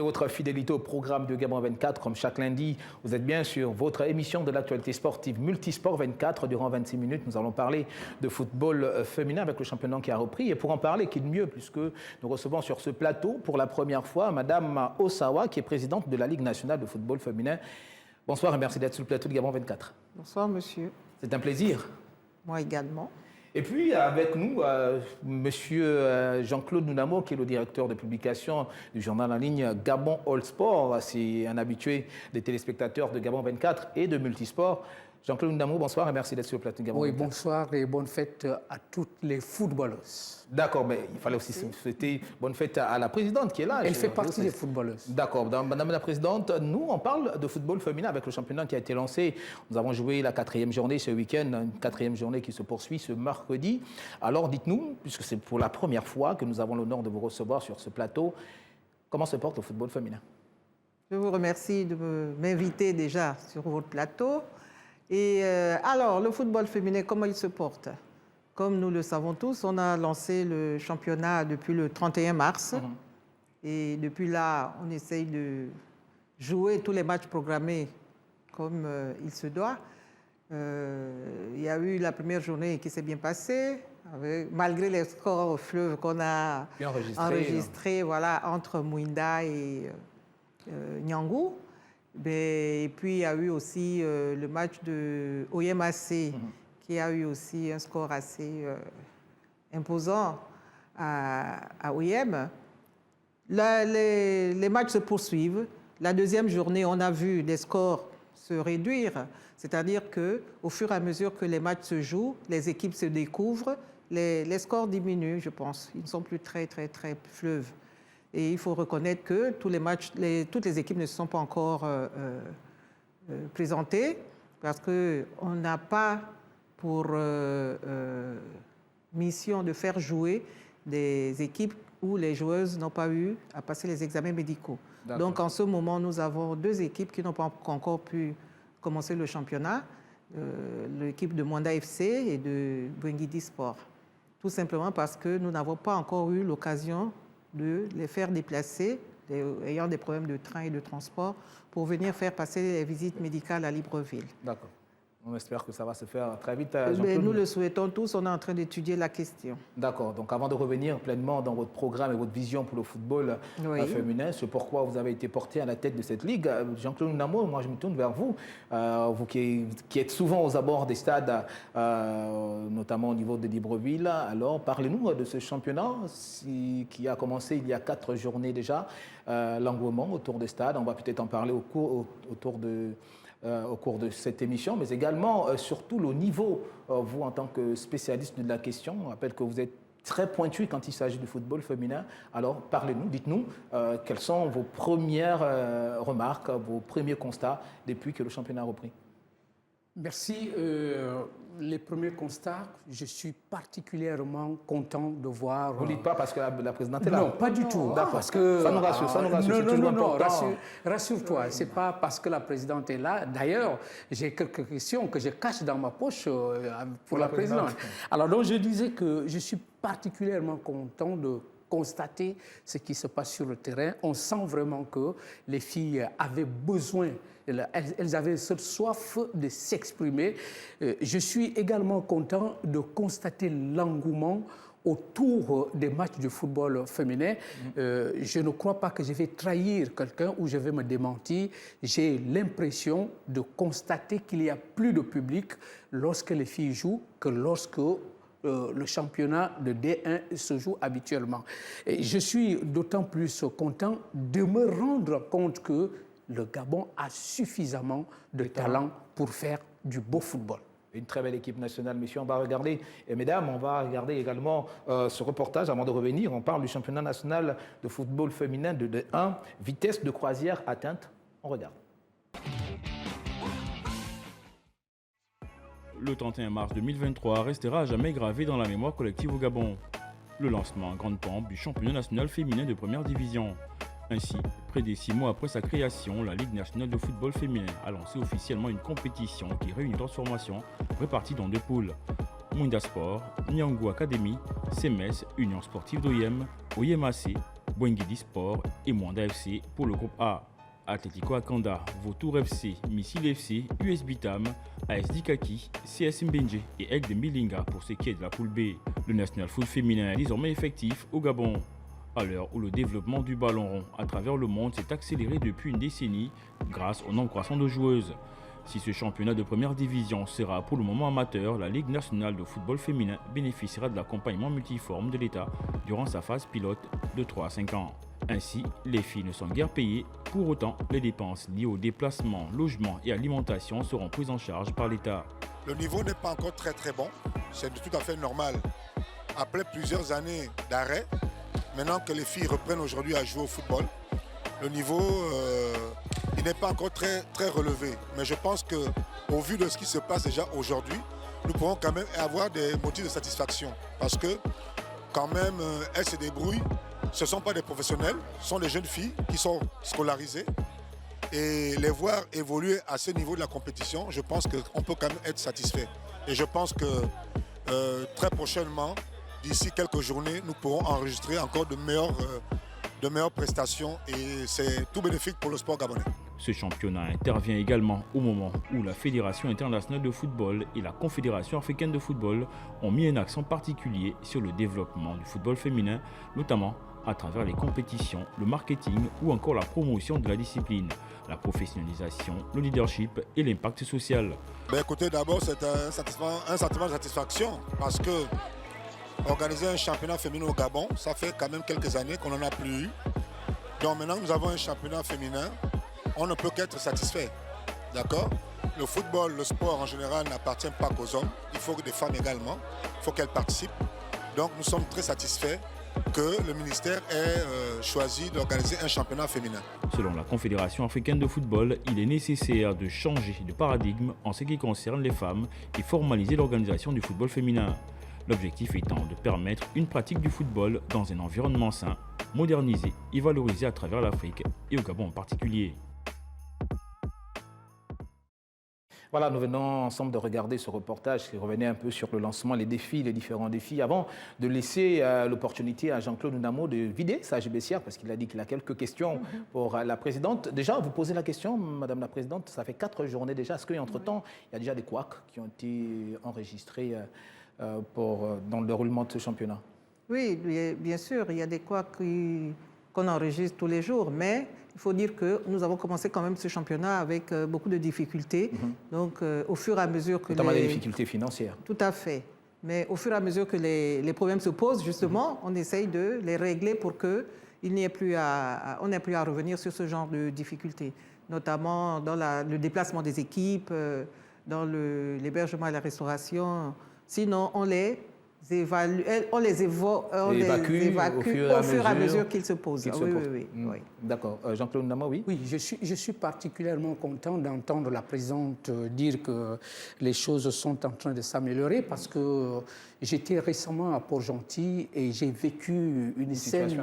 Votre fidélité au programme de Gabon 24, comme chaque lundi, vous êtes bien sur votre émission de l'actualité sportive Multisport 24. Durant 26 minutes, nous allons parler de football féminin avec le championnat qui a repris. Et pour en parler, qui de mieux, puisque nous recevons sur ce plateau pour la première fois Madame Osawa, qui est présidente de la Ligue nationale de football féminin. Bonsoir et merci d'être sur le plateau de Gabon 24. Bonsoir, monsieur. C'est un plaisir. Moi également. Et puis avec nous, monsieur Jean-Claude Nounamo, qui est le directeur de publication du journal en ligne Gabon All Sport. C'est un habitué des téléspectateurs de Gabon 24 et de Multisport. Jean-Claude Nounamo, bonsoir et merci d'être sur le plateau de Gabon 24. Oui, bonsoir et bonne fête à toutes les footballeuses. D'accord, mais il fallait aussi souhaiter bonne fête à la présidente qui est là. Elle fait partie des footballeuses. D'accord, madame la présidente, nous on parle de football féminin avec le championnat qui a été lancé. Nous avons joué la 4e journée ce week-end, une 4e journée qui se poursuit ce mercredi. Alors dites-nous, puisque c'est pour la première fois que nous avons l'honneur de vous recevoir sur ce plateau, comment se porte le football féminin? Je vous remercie de m'inviter déjà sur votre plateau. Et alors, le football féminin, comment il se porte? Comme nous le savons tous, on a lancé le championnat depuis le 31 mars. Et depuis là, on essaye de jouer tous les matchs programmés comme il se doit. Il y a eu la première journée qui s'est bien passée, malgré les scores au fleuve qu'on a enregistrés voilà, entre Mouinda et Nyangou. Et puis, il y a eu aussi le match de OYM-AC qui a eu aussi un score assez imposant à OYM. Les matchs se poursuivent. La deuxième journée, on a vu les scores se réduire. C'est-à-dire qu'au fur et à mesure que les matchs se jouent, les équipes se découvrent, les scores diminuent, je pense. Ils ne sont plus très fleuves. Et il faut reconnaître que tous les matchs, toutes les équipes ne se sont pas encore présentées parce qu'on n'a pas pour mission de faire jouer des équipes où les joueuses n'ont pas eu à passer les examens médicaux. Donc en ce moment, nous avons 2 équipes qui n'ont pas encore pu commencer le championnat, l'équipe de Mwanda FC et de Bwengidi Sport. Tout simplement parce que nous n'avons pas encore eu l'occasion de les faire déplacer, ayant des problèmes de train et de transport, pour venir faire passer les visites médicales à Libreville. D'accord. On espère que ça va se faire très vite. Nous le souhaitons tous, on est en train d'étudier la question. D'accord. Donc avant de revenir pleinement dans votre programme et votre vision pour le football féminin, c'est pourquoi vous avez été porté à la tête de cette ligue. Jean-Claude Namo, moi je me tourne vers vous, vous qui êtes souvent aux abords des stades, notamment au niveau de Libreville. Alors parlez-nous de ce championnat qui a commencé il y a 4 journées déjà, l'engouement autour des stades. On va peut-être en parler au cours de cette émission, mais également, surtout, le niveau, vous, en tant que spécialiste de la question, on rappelle que vous êtes très pointu quand il s'agit du football féminin. Alors, parlez-nous, dites-nous, quelles sont vos premières remarques, vos premiers constats depuis que le championnat a repris? Merci. Les premiers constats, je suis particulièrement content de voir... Vous ne dites pas parce que la présidente est là? Non, pas du tout. Parce que ça nous rassure, ça nous rassure. Non, rassure-toi, ce n'est pas parce que la présidente est là. D'ailleurs, j'ai quelques questions que je cache dans ma poche pour la présidente. Alors, donc, je disais que je suis particulièrement content de constater ce qui se passe sur le terrain. On sent vraiment que les filles avaient besoin, elles avaient cette soif de s'exprimer. Je suis également content de constater l'engouement autour des matchs de football féminin. Je ne crois pas que je vais trahir quelqu'un ou je vais me démentir. J'ai l'impression de constater qu'il y a plus de public lorsque les filles jouent que lorsque le championnat de D1 se joue habituellement. Et je suis d'autant plus content de me rendre compte que le Gabon a suffisamment de talent pour faire du beau football. Une très belle équipe nationale, messieurs. On va regarder, et mesdames, on va regarder également ce reportage avant de revenir. On parle du championnat national de football féminin de D1, vitesse de croisière atteinte. On regarde. Le 31 mars 2023 restera à jamais gravé dans la mémoire collective au Gabon. Le lancement en grande pompe du championnat national féminin de première division. Ainsi, près de 6 mois après sa création, la Ligue nationale de football féminin a lancé officiellement une compétition qui réunit 3 formations réparties dans 2 poules. Mouinda Sport, Nyangou Academy, CMS, Union Sportive d'OYM, OYM-AC, Boingidi Sport et Mwanda FC pour le groupe A. Atlético Akanda, Vautour FC, Missile FC, US Bitam, AS Dikaki, CS Mbenje et Aigle de Milinga pour ce qui est de la poule B. Le National Foot féminin est désormais effectif au Gabon. À l'heure où le développement du ballon rond à travers le monde s'est accéléré depuis une décennie grâce au nombre croissant de joueuses. Si ce championnat de première division sera pour le moment amateur, la Ligue nationale de football féminin bénéficiera de l'accompagnement multiforme de l'État durant sa phase pilote de 3 à 5 ans. Ainsi, les filles ne sont guère payées. Pour autant, les dépenses liées aux déplacements, logements et alimentation seront prises en charge par l'État. Le niveau n'est pas encore très bon, c'est tout à fait normal. Après plusieurs années d'arrêt, maintenant que les filles reprennent aujourd'hui à jouer au football, le niveau il n'est pas encore très relevé. Mais je pense qu'au vu de ce qui se passe déjà aujourd'hui, nous pourrons quand même avoir des motifs de satisfaction. Parce que quand même, elles se débrouillent. Ce ne sont pas des professionnels, ce sont des jeunes filles qui sont scolarisées. Et les voir évoluer à ce niveau de la compétition, je pense qu'on peut quand même être satisfait. Et je pense que très prochainement, d'ici quelques journées, nous pourrons enregistrer encore de meilleures prestations et c'est tout bénéfique pour le sport gabonais. Ce championnat intervient également au moment où la Fédération internationale de football et la Confédération africaine de football ont mis un accent particulier sur le développement du football féminin, notamment à travers les compétitions, le marketing ou encore la promotion de la discipline, la professionnalisation, le leadership et l'impact social. Écoutez, d'abord c'est un sentiment de satisfaction parce que organiser un championnat féminin au Gabon, ça fait quand même quelques années qu'on n'en a plus eu. Donc maintenant que nous avons un championnat féminin, on ne peut qu'être satisfait. D'accord ? Le football, le sport en général n'appartient pas qu'aux hommes. Il faut que des femmes également, il faut qu'elles participent. Donc nous sommes très satisfaits que le ministère ait choisi d'organiser un championnat féminin. Selon la Confédération africaine de football, il est nécessaire de changer de paradigme en ce qui concerne les femmes et formaliser l'organisation du football féminin. L'objectif étant de permettre une pratique du football dans un environnement sain, modernisé et valorisé à travers l'Afrique et au Gabon en particulier. Voilà, nous venons ensemble de regarder ce reportage qui revenait un peu sur le lancement, les défis, les différents défis, avant de laisser l'opportunité à Jean-Claude Nounamo de vider sa baissière, parce qu'il a dit qu'il a quelques questions pour la présidente. Déjà, vous posez la question, Madame la Présidente, ça fait 4 journées déjà. Est-ce qu'entre-temps, il y a déjà des couacs qui ont été enregistrés dans le déroulement de ce championnat? Oui, bien sûr, il y a des couacs qu'on enregistre tous les jours, mais il faut dire que nous avons commencé quand même ce championnat avec beaucoup de difficultés. Donc, au fur et à mesure que notamment des difficultés financières. Tout à fait. Mais au fur et à mesure que les problèmes se posent, justement, on essaye de les régler pour qu'il n'y ait plus on n'ait plus à revenir sur ce genre de difficultés, notamment dans le déplacement des équipes, dans l'hébergement et la restauration. Sinon, on les évacue au fur et à mesure qu'ils se posent. Oui. D'accord. Jean-Claude Nounamo, oui. Oui, je suis particulièrement content d'entendre la présidente dire que les choses sont en train de s'améliorer parce que j'étais récemment à Port-Gentil et j'ai vécu une scène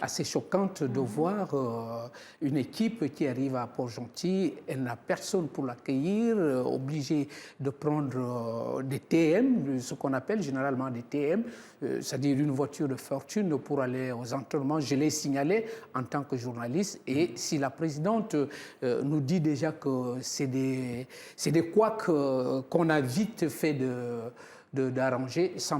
assez choquante de voir une équipe qui arrive à Port-Gentil, elle n'a personne pour l'accueillir, obligée de prendre des TM, ce qu'on appelle généralement des TM, c'est-à-dire une voiture de fortune pour aller aux entraînements. Je l'ai signalé en tant que journaliste et si la présidente nous dit déjà que c'est des couacs qu'on a vite fait d'arranger, ça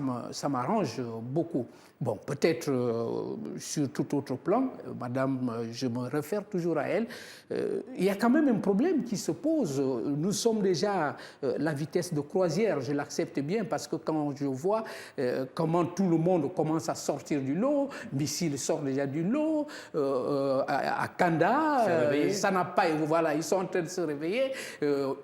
m'arrange beaucoup. Bon, peut-être sur tout autre plan, madame, je me réfère toujours à elle, il y a quand même un problème qui se pose. Nous sommes déjà la vitesse de croisière, je l'accepte bien, parce que quand je vois comment tout le monde commence à sortir du lot, Missile sort déjà du lot, à Kanda, ça n'a pas... Voilà, ils sont en train de se réveiller,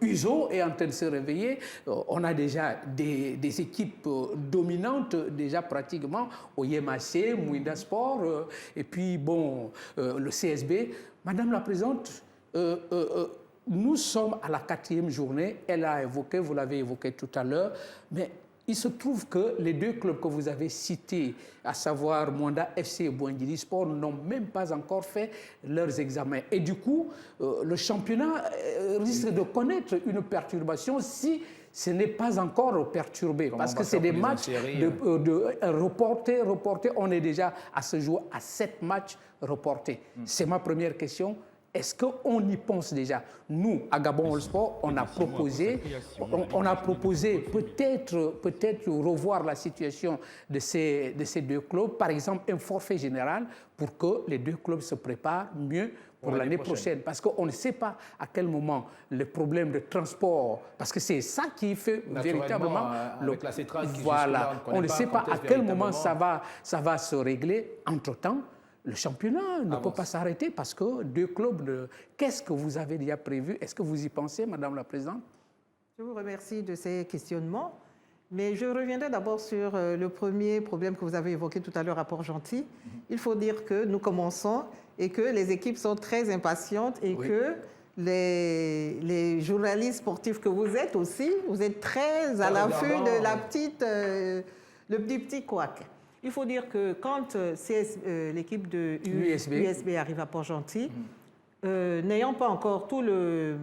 Uzo est en train de se réveiller, on a déjà des équipes dominantes, déjà pratiquement, au Yemassé, Mwanda Sport, et puis bon, le CSB. Madame la Présidente, nous sommes à la 4e journée, elle a évoqué, vous l'avez évoqué tout à l'heure, mais il se trouve que les 2 clubs que vous avez cités, à savoir Mwanda FC et Boingidi Sport, n'ont même pas encore fait leurs examens. Et du coup, le championnat risque de connaître une perturbation si ce n'est pas encore perturbé parce que c'est des matchs reportés. On est déjà à ce jour à 7 matchs reportés. C'est ma première question. Est-ce qu'on y pense déjà? Nous, à Gabon All Sport, on a proposé peut-être revoir la situation de ces 2 clubs, par exemple un forfait général pour que les 2 clubs se préparent mieux pour l'année prochaine. Parce qu'on ne sait pas à quel moment le problème de transport, parce que c'est ça qui fait véritablement... Avec la CETRA, voilà, on ne sait pas à quel moment ça va se régler. Entre-temps, le championnat ne peut pas s'arrêter parce que 2 clubs... Qu'est-ce que vous avez déjà prévu? Est-ce que vous y pensez, Madame la Présidente? Je vous remercie de ces questionnements. Mais je reviendrai d'abord sur le premier problème que vous avez évoqué tout à l'heure à Port-Gentil. Il faut dire que nous commençons et que les équipes sont très impatientes et que les journalistes sportifs que vous êtes aussi, vous êtes très à l'affût de la le petit couac. Il faut dire que quand l'équipe de USB arrive à Port-Gentil, n'ayant pas encore tout le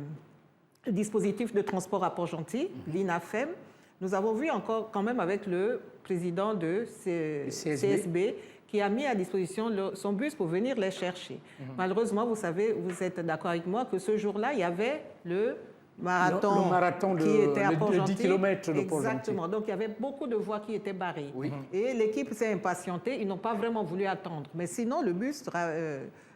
dispositif de transport à Port-Gentil, l'INAFEM, nous avons vu encore quand même avec le président de CSB qui a mis à disposition son bus pour venir les chercher. Malheureusement, vous savez, vous êtes d'accord avec moi que ce jour-là, il y avait le marathon qui était à Port-Gentil. 10 km de Port-Gentil. Exactement. Donc, il y avait beaucoup de voies qui étaient barrées. Et l'équipe s'est impatientée. Ils n'ont pas vraiment voulu attendre. Mais sinon, le bus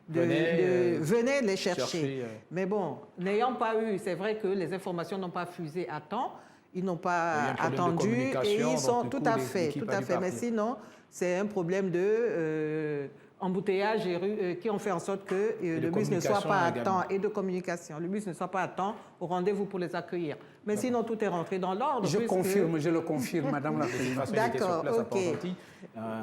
venait les chercher. Mais bon, n'ayant pas eu, c'est vrai que les informations n'ont pas fusé à temps. Ils n'ont pas attendu et ils sont tout à fait. Mais sinon, c'est un problème de embouteillage qui ont fait en sorte que le bus ne soit pas à temps et de communication. Le bus ne soit pas à temps au rendez-vous pour les accueillir. Mais sinon, tout est rentré dans l'ordre. Je le confirme, Madame la Présidente. D'accord, ok.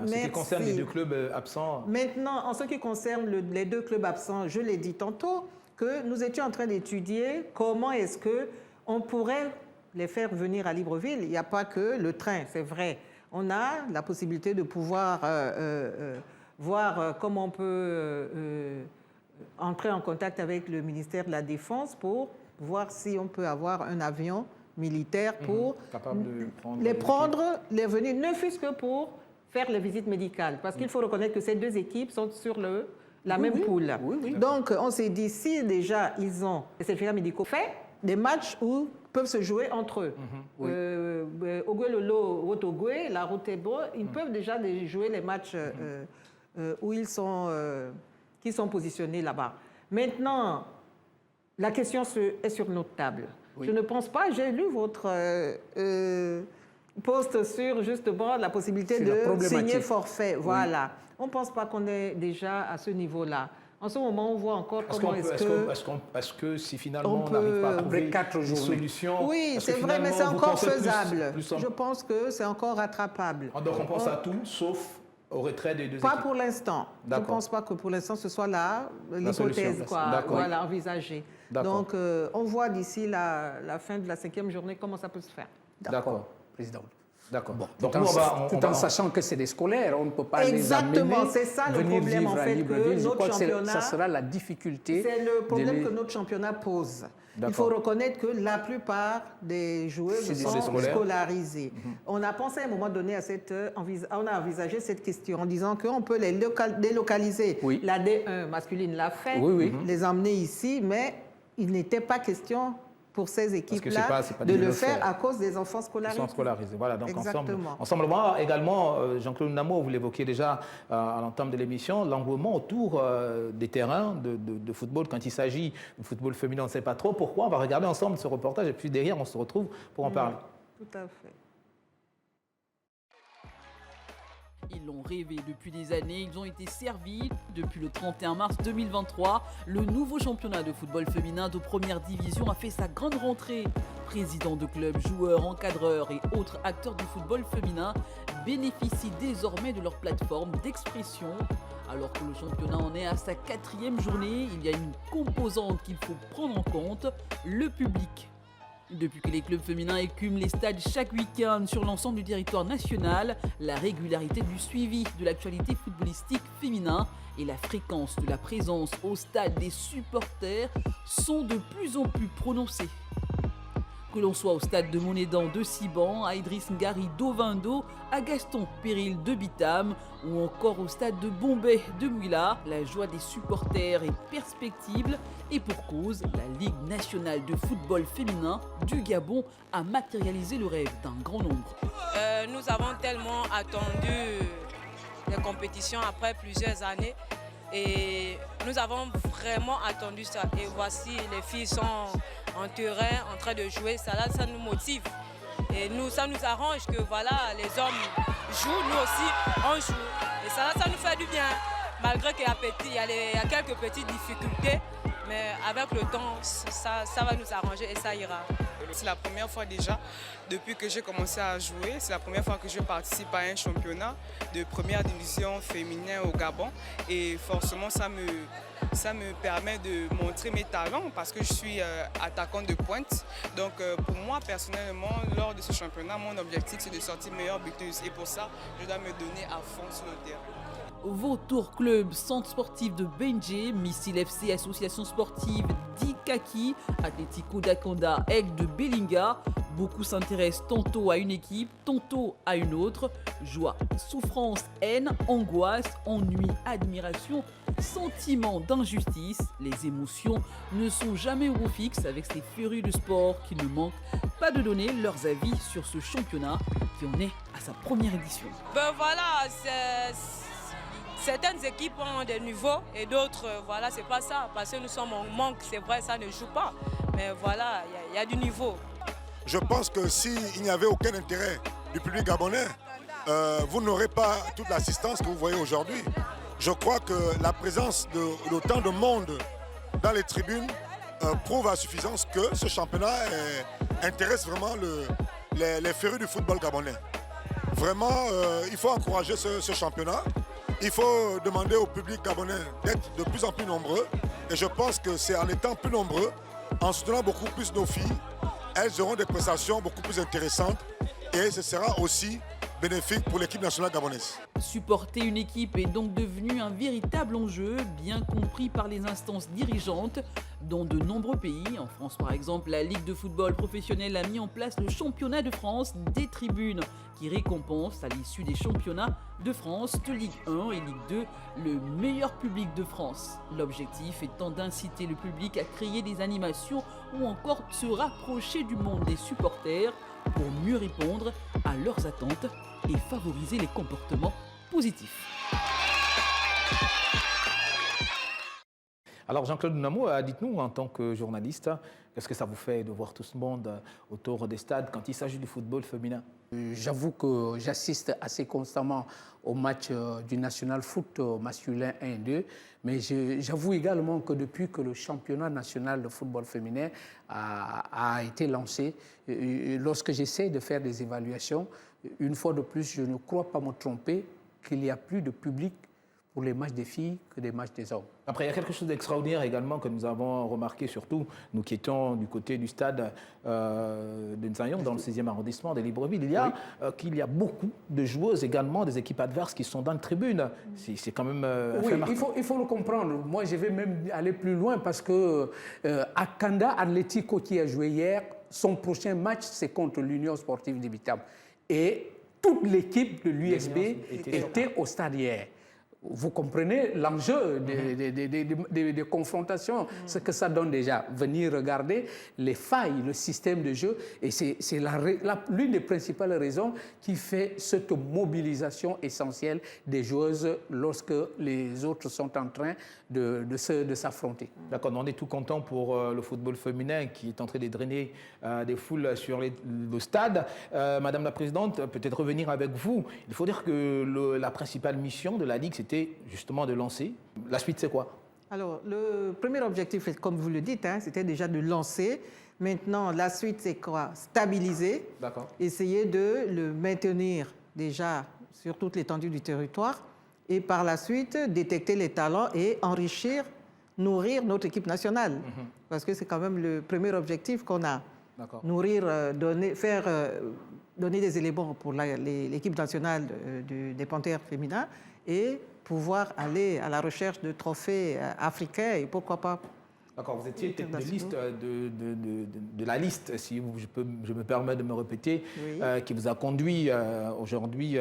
Ce qui concerne les 2 clubs absents. Maintenant, en ce qui concerne les 2 clubs absents, je l'ai dit tantôt, que nous étions en train d'étudier comment est-ce qu'on pourrait les faire venir à Libreville. Il n'y a pas que le train, c'est vrai. On a la possibilité de pouvoir voir comment on peut entrer en contact avec le ministère de la Défense pour voir si on peut avoir un avion militaire pour les venir, ne fût-ce que pour faire les visites médicales. Parce qu'il faut reconnaître que ces 2 équipes sont sur la même poule. Donc, on s'est dit, si déjà ils ont les certificats médicaux faits, des matchs où peuvent se jouer entre eux. Oguelolo, Wotogwe, la Rotebo, ils peuvent déjà jouer les matchs où qui sont positionnés là-bas. Maintenant, la question est sur notre table. Je ne pense pas, j'ai lu votre post sur justement la possibilité de signer forfait. Voilà. On ne pense pas qu'on est déjà à ce niveau-là. En ce moment, on voit encore comment est-ce que si finalement on n'arrive pas à trouver 4 solutions... Oui, c'est vrai, mais c'est encore faisable. Je pense que c'est encore rattrapable. Donc on pense à tout, sauf au retrait des 2 équipes. Pas pour l'instant. Je ne pense pas que pour l'instant, ce soit l'hypothèse envisagée. Donc, on voit d'ici la fin de la 5e journée comment ça peut se faire. D'accord, Président. D'accord. Bon, tout en sachant que c'est des scolaires, on ne peut pas les amener. Exactement, c'est ça le problème en fait que notre championnat. Ça sera la difficulté. C'est le problème que notre championnat pose. Il faut reconnaître que la plupart des joueurs sont scolarisés. On a pensé à un moment donné on a envisagé cette question en disant qu'on peut les délocaliser. La D1 masculine l'a fait, les emmener ici, mais il n'était pas question pour ces équipes-là de le faire à cause des enfants scolarisés. Voilà, donc ensemble. Moi, également, Jean-Claude Namo, vous l'évoquiez déjà à l'entame de l'émission, l'engouement autour des terrains de football. Quand il s'agit de football féminin, on ne sait pas trop pourquoi. On va regarder ensemble ce reportage et puis derrière, on se retrouve pour en parler. Tout à fait. Ils l'ont rêvé depuis des années, ils ont été servis. Depuis le 31 mars 2023, le nouveau championnat de football féminin de première division a fait sa grande rentrée. Présidents de clubs, joueurs, encadreurs et autres acteurs du football féminin bénéficient désormais de leur plateforme d'expression. Alors que le championnat en est à sa 4e journée, il y a une composante qu'il faut prendre en compte, le public. Depuis que les clubs féminins écument les stades chaque week-end sur l'ensemble du territoire national, la régularité du suivi de l'actualité footballistique féminin et la fréquence de la présence au stade des supporters sont de plus en plus prononcées. Que l'on soit au stade de Monédan de Siban, à Idriss Ngari d'Ovindo, à Gaston Péril de Bitam ou encore au stade de Bombay de Mouila, la joie des supporters est perspectible et pour cause, la Ligue nationale de football féminin du Gabon a matérialisé le rêve d'un grand nombre. Nous avons tellement attendu les compétitions après plusieurs années et nous avons vraiment attendu ça. Et voici, les filles sont en terrain, en train de jouer, ça nous motive. Et ça nous arrange que voilà, les hommes jouent, nous aussi on joue. Et ça nous fait du bien, malgré qu'il y a quelques petites difficultés. Mais avec le temps, ça va nous arranger et ça ira. C'est la première fois déjà, depuis que j'ai commencé à jouer, c'est la première fois que je participe à un championnat de première division féminin au Gabon. Et forcément, ça me permet de montrer mes talents parce que je suis attaquant de pointe. Donc pour moi, personnellement, lors de ce championnat, mon objectif, c'est de sortir meilleure buteuse. Et pour ça, je dois me donner à fond sur le terrain. Vautour Club, Centre sportif de Benjé, Missile FC, Association sportive d'Ikaki, Atlético d'Akanda, Aigle de Bellinga. Beaucoup s'intéressent tantôt à une équipe, tantôt à une autre. Joie, souffrance, haine, angoisse, ennui, admiration, sentiment d'injustice. Les émotions ne sont jamais au beau fixe avec ces férus de sport qui ne manquent pas de donner leurs avis sur ce championnat qui en est à sa première édition. Ben voilà, certaines équipes ont des niveaux et d'autres, voilà, c'est pas ça. Parce que nous sommes en manque, c'est vrai, ça ne joue pas. Mais voilà, il y a du niveau. Je pense que s'il n'y avait aucun intérêt du public gabonais, vous n'aurez pas toute l'assistance que vous voyez aujourd'hui. Je crois que la présence d'autant de monde dans les tribunes prouve à suffisance que ce championnat intéresse vraiment les férus du football gabonais. Vraiment, il faut encourager ce championnat. Il faut demander au public gabonais d'être de plus en plus nombreux. Et je pense que c'est en étant plus nombreux, en soutenant beaucoup plus nos filles, elles auront des prestations beaucoup plus intéressantes. Et ce sera aussi bénéfique pour l'équipe nationale gabonaise. Supporter une équipe est donc devenu un véritable enjeu, bien compris par les instances dirigeantes dans de nombreux pays. En France, par exemple, la Ligue de football professionnel a mis en place le championnat de France des tribunes, qui récompense à l'issue des championnats de France de Ligue 1 et Ligue 2 le meilleur public de France. L'objectif étant d'inciter le public à créer des animations ou encore se rapprocher du monde des supporters pour mieux répondre à leurs attentes et favoriser les comportements positifs. Alors Jean-Claude Namo, dites-nous en tant que journaliste, qu'est-ce que ça vous fait de voir tout ce monde autour des stades quand il s'agit du football féminin? J'avoue que j'assiste assez constamment aux matchs du National Foot masculin 1 et 2, mais j'avoue également que depuis que le championnat national de football féminin a été lancé, lorsque j'essaie de faire des évaluations, une fois de plus, je ne crois pas me tromper qu'il y a plus de public pour les matchs des filles que des matchs des hommes. Après, il y a quelque chose d'extraordinaire également que nous avons remarqué, surtout nous qui étions du côté du stade de Nzayong, dans le 6e arrondissement de Libreville. Il y a qu'il y a beaucoup de joueuses également des équipes adverses qui sont dans la tribune. C'est quand même oui, il faut le comprendre. Moi, je vais même aller plus loin parce que Akanda Atlético qui a joué hier, son prochain match, c'est contre l'Union sportive de Bitam. Et toute l'équipe de l'USB était au stade hier. Vous comprenez l'enjeu des confrontations, ce que ça donne déjà. Venir regarder les failles, le système de jeu. Et c'est l'une des principales raisons qui fait cette mobilisation essentielle des joueuses lorsque les autres sont en train de s'affronter. D'accord, on est tout content pour le football féminin qui est en train de drainer des foules sur le stade. Madame la Présidente, peut-être revenir avec vous. Il faut dire que la principale mission de la Ligue, c'était justement de lancer. La suite, c'est quoi? Alors, le premier objectif, comme vous le dites, c'était déjà de lancer. Maintenant, la suite, c'est quoi? Stabiliser. D'accord. Essayer de le maintenir déjà sur toute l'étendue du territoire. Et par la suite, détecter les talents et enrichir, nourrir notre équipe nationale. Parce que c'est quand même le premier objectif qu'on a. Nourrir, donner des éléments pour l'équipe nationale des Panthères féminins et pouvoir aller à la recherche de trophées africains et pourquoi pas D'accord, vous étiez tête de liste de la liste, si je me permets de me répéter, qui vous a conduit aujourd'hui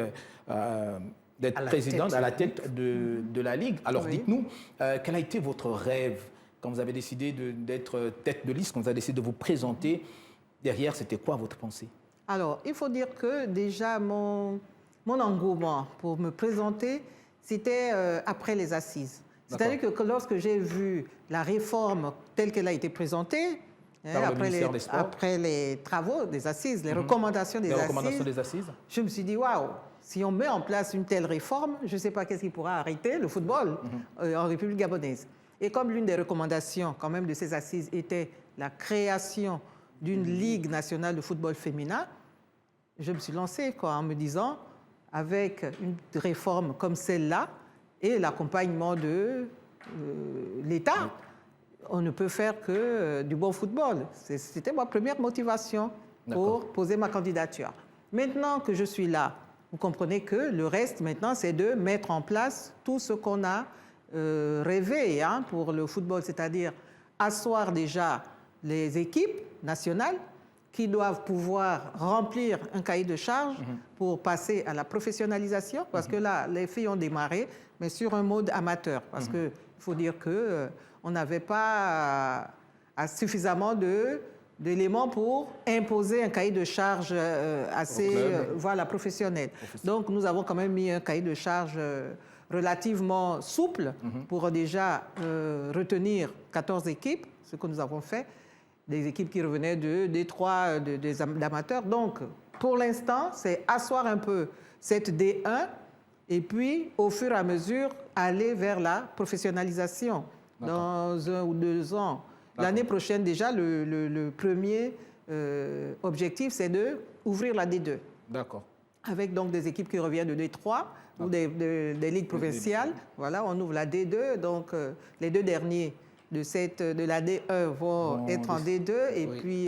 d'être présidente à la tête de la Ligue. Alors dites-nous, quel a été votre rêve quand vous avez décidé d'être tête de liste, quand vous avez décidé de vous présenter? Derrière, c'était quoi votre pensée? Alors, il faut dire que déjà, mon engouement pour me présenter, c'était après les assises. C'est-à-dire que lorsque j'ai vu la réforme telle qu'elle a été présentée, après les travaux des assises, les recommandations des assises, je me suis dit, waouh, si on met en place une telle réforme, je ne sais pas qu'est-ce qui pourra arrêter le football en République gabonaise. Et comme l'une des recommandations quand même de ces assises était la création d'une Ligue nationale de football féminin, je me suis lancée en me disant, avec une réforme comme celle-là, et l'accompagnement de l'État, on ne peut faire que du bon football. C'était ma première motivation pour poser ma candidature. Maintenant que je suis là, vous comprenez que le reste maintenant, c'est de mettre en place tout ce qu'on a rêvé pour le football, c'est-à-dire asseoir déjà les équipes nationales qui doivent pouvoir remplir un cahier de charges pour passer à la professionnalisation, parce que là, les filles ont démarré, mais sur un mode amateur, parce qu'il faut dire qu'on n'avait pas suffisamment d'éléments pour imposer un cahier de charges assez professionnel. Donc, nous avons quand même mis un cahier de charges relativement souple pour déjà retenir 14 équipes, ce que nous avons fait, des équipes qui revenaient des trois d'amateurs. Donc, pour l'instant, c'est asseoir un peu cette D1 et puis, au fur et à mesure, aller vers la professionnalisation dans 1 ou 2 ans. L'année prochaine, déjà, le premier objectif, c'est d'ouvrir la D2. D'accord. Avec donc des équipes qui reviennent de D3 ou des ligues provinciales. Voilà, on ouvre la D2. Donc, les 2 derniers de la D1 vont être en D2 et puis...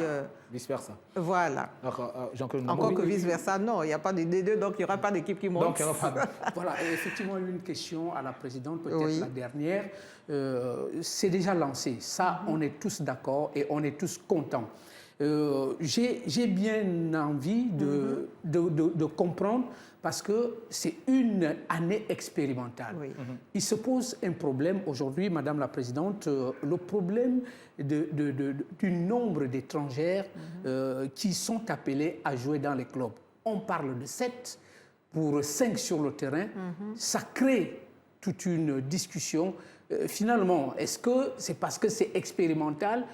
vice-versa. Voilà. Encore que vice-versa, non, il n'y a pas de D2, donc il n'y aura pas d'équipe qui monte. Donc, il n'y aura pas Voilà, et effectivement, une question à la présidente, peut-être la dernière. C'est déjà lancé. Ça, on est tous d'accord et on est tous contents. J'ai bien envie de comprendre parce que c'est une année expérimentale. Il se pose un problème aujourd'hui, Madame la Présidente, le problème du nombre d'étrangères qui sont appelées à jouer dans les clubs. On parle de 7 pour 5 sur le terrain. Ça crée toute une discussion. Finalement, est-ce que c'est parce que c'est expérimental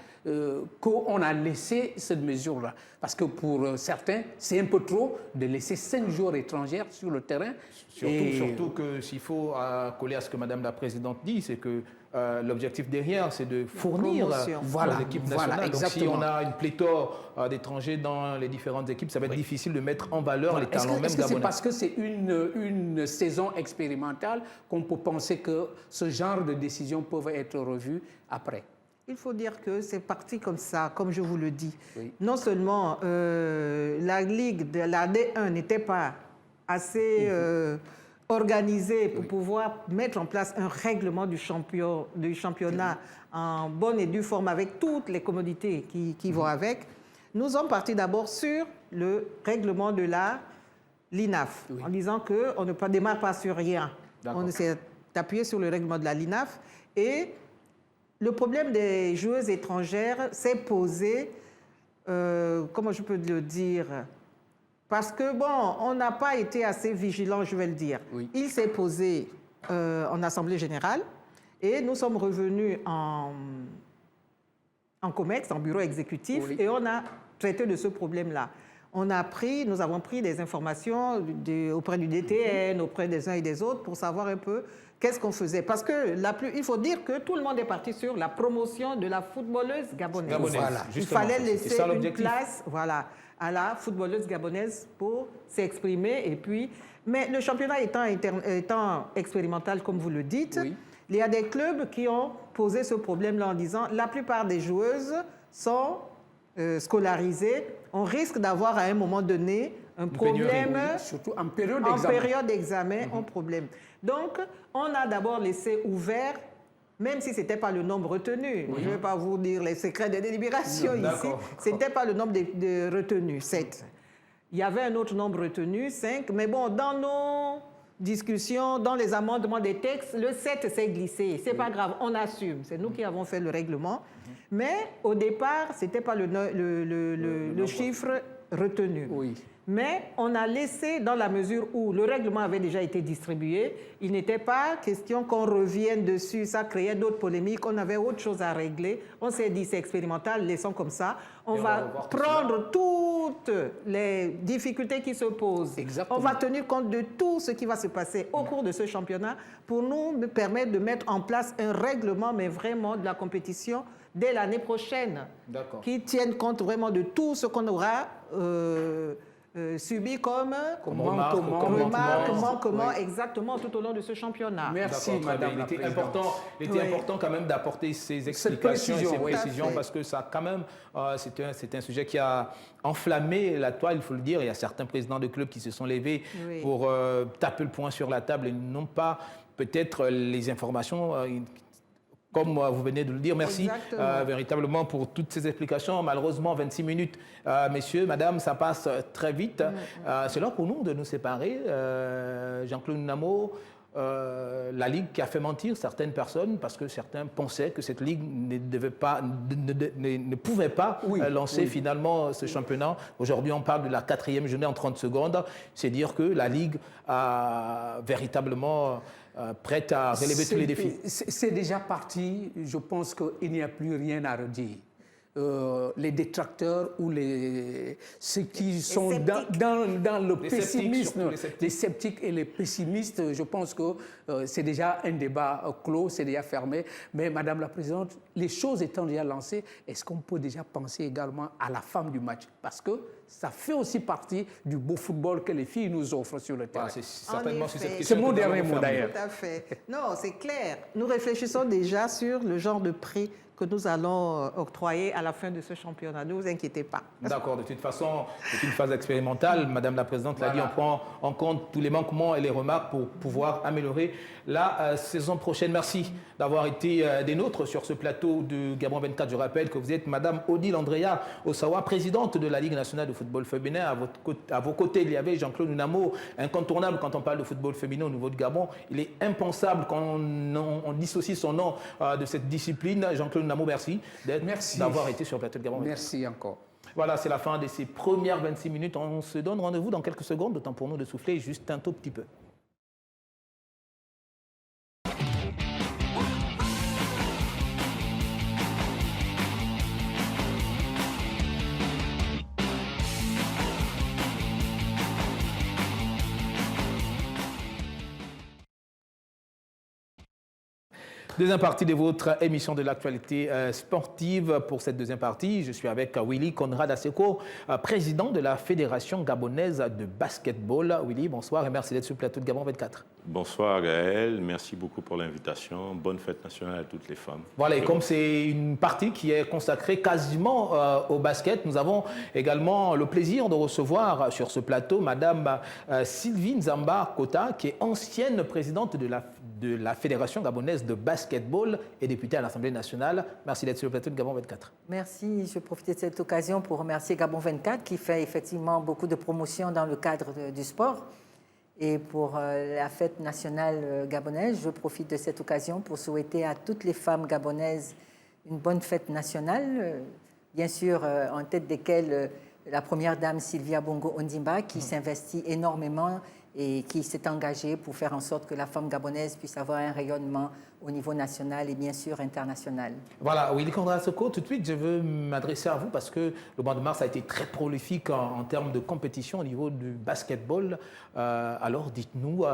qu'on a laissé cette mesure-là? Parce que pour certains, c'est un peu trop de laisser 5 joueurs étrangères sur le terrain. Surtout que s'il faut coller à ce que Madame la Présidente dit, c'est que l'objectif derrière, c'est de fournir l'équipe nationale. Donc si on a une pléthore d'étrangers dans les différentes équipes, ça va être difficile de mettre en valeur les talents même gabonais. Est-ce que c'est parce que c'est une saison expérimentale qu'on peut penser que ce genre de décisions peuvent être revues après? Il faut dire que c'est parti comme ça, comme je vous le dis. Non seulement la Ligue de la D1 n'était pas assez organisée pour pouvoir mettre en place un règlement du championnat en bonne et due forme avec toutes les commodités qui vont avec. Nous sommes partis d'abord sur le règlement de la LINAF, en disant qu'on ne démarre pas sur rien. On s'est appuyé sur le règlement de la LINAF et le problème des joueuses étrangères s'est posé, comment je peux le dire, parce que, on n'a pas été assez vigilants, je vais le dire. Il s'est posé en Assemblée générale et nous sommes revenus en COMEX, en bureau exécutif, et on a traité de ce problème-là. Nous avons pris des informations auprès du DTN, auprès des uns et des autres pour savoir un peu qu'est-ce qu'on faisait. Parce que il faut dire que tout le monde est parti sur la promotion de la footballeuse gabonaise. Il fallait laisser une place à la footballeuse gabonaise pour s'exprimer. Mais le championnat étant expérimental, comme vous le dites, il y a des clubs qui ont posé ce problème-là en disant la plupart des joueuses sont scolarisées. On risque d'avoir à un moment donné un problème, surtout en période d'examen, un problème. Donc, on a d'abord laissé ouvert même si ce n'était pas le nombre retenu. Je ne vais pas vous dire les secrets des délibérations ici. Ce n'était pas le nombre de retenus, 7. Il y avait un autre nombre retenu, 5. Mais bon, dans nos discussions, dans les amendements des textes, le 7 s'est glissé. Ce n'est pas grave, on assume. C'est nous qui avons fait le règlement. Mais au départ, ce n'était pas le chiffre retenu. Oui. Mais on a laissé, dans la mesure où le règlement avait déjà été distribué, il n'était pas question qu'on revienne dessus, ça créait d'autres polémiques, on avait autre chose à régler. On s'est dit, c'est expérimental, laissons comme ça. On va prendre toutes les difficultés qui se posent. Exactement. On va tenir compte de tout ce qui va se passer au cours de ce championnat pour nous permettre de mettre en place un règlement, mais vraiment de la compétition dès l'année prochaine, qui tienne compte vraiment de tout ce qu'on aura subi comme manquement exactement tout au long de ce championnat. Merci, Madame la Présidente. Il était important quand même d'apporter ces explications et ces précisions parce que ça, quand même, c'est un sujet qui a enflammé la toile, il faut le dire. Il y a certains présidents de clubs qui se sont levés pour taper le poing sur la table et n'ont pas peut-être les informations comme vous venez de le dire. Merci véritablement pour toutes ces explications. Malheureusement, 26 minutes, messieurs, madame, ça passe très vite. C'est l'heure pour nous de nous séparer. Jean-Claude Namo, la Ligue qui a fait mentir certaines personnes parce que certains pensaient que cette Ligue ne pouvait pas lancer finalement ce championnat. Aujourd'hui, on parle de la 4e journée en 30 secondes. C'est dire que la Ligue a véritablement prête à relever tous les défis. C'est déjà parti. Je pense qu'il n'y a plus rien à redire. Les détracteurs ou ceux qui sont dans le pessimisme, les sceptiques et les pessimistes, je pense que c'est déjà un débat clos, c'est déjà fermé. Mais Madame la Présidente, les choses étant déjà lancées, est-ce qu'on peut déjà penser également à la femme du match? Parce que ça fait aussi partie du beau football que les filles nous offrent sur le terrain. C'est certainement sur cette C'est question. mon dernier mot d'ailleurs. Tout à fait. Non, c'est clair. Nous réfléchissons déjà sur le genre de prix que nous allons octroyer à la fin de ce championnat. Ne vous inquiétez pas. D'accord. De toute façon, c'est une phase expérimentale. Madame la Présidente l'a dit, on prend en compte tous les manquements et les remarques pour pouvoir améliorer la saison prochaine. Merci d'avoir été des nôtres sur ce plateau de Gabon 24. Je rappelle que vous êtes Madame Odile Andrea Osawa, présidente de la Ligue nationale de football féminin. À vos côtés, il y avait Jean-Claude Namo, incontournable quand on parle de football féminin au niveau de Gabon. Il est impensable qu'on dissocie son nom de cette discipline. Jean-Claude Namo, merci d'avoir été sur le plateau de Gabon 24. Merci encore. Voilà, c'est la fin de ces premières 26 minutes. On se donne rendez-vous dans quelques secondes, le temps pour nous de souffler juste un tout petit peu. Deuxième partie de votre émission de l'actualité sportive. Pour cette deuxième partie, je suis avec Willy Conrad Aseko, président de la Fédération gabonaise de basketball. Willy, bonsoir et merci d'être sur le plateau de Gabon 24. Bonsoir Gaël, merci beaucoup pour l'invitation. Bonne fête nationale à toutes les femmes. Voilà, et comme c'est une partie qui est consacrée quasiment au basket, nous avons également le plaisir de recevoir sur ce plateau Madame Sylvie Nzamba Kota, qui est ancienne présidente de la Fédération gabonaise de basketball et députée à l'Assemblée nationale. Merci d'être sur le plateau de Gabon 24. Merci, je profite de cette occasion pour remercier Gabon 24 qui fait effectivement beaucoup de promotion dans le cadre du sport. Et pour la fête nationale gabonaise, je profite de cette occasion pour souhaiter à toutes les femmes gabonaises une bonne fête nationale, bien sûr en tête desquelles la première dame Sylvia Bongo Ondimba qui s'investit énormément et qui s'est engagée pour faire en sorte que la femme gabonaise puisse avoir un rayonnement au niveau national et bien sûr international. Voilà, Willy Conrad Aseko, tout de suite je veux m'adresser à vous parce que le mois de mars a été très prolifique en termes de compétition au niveau du basketball. Alors dites-nous,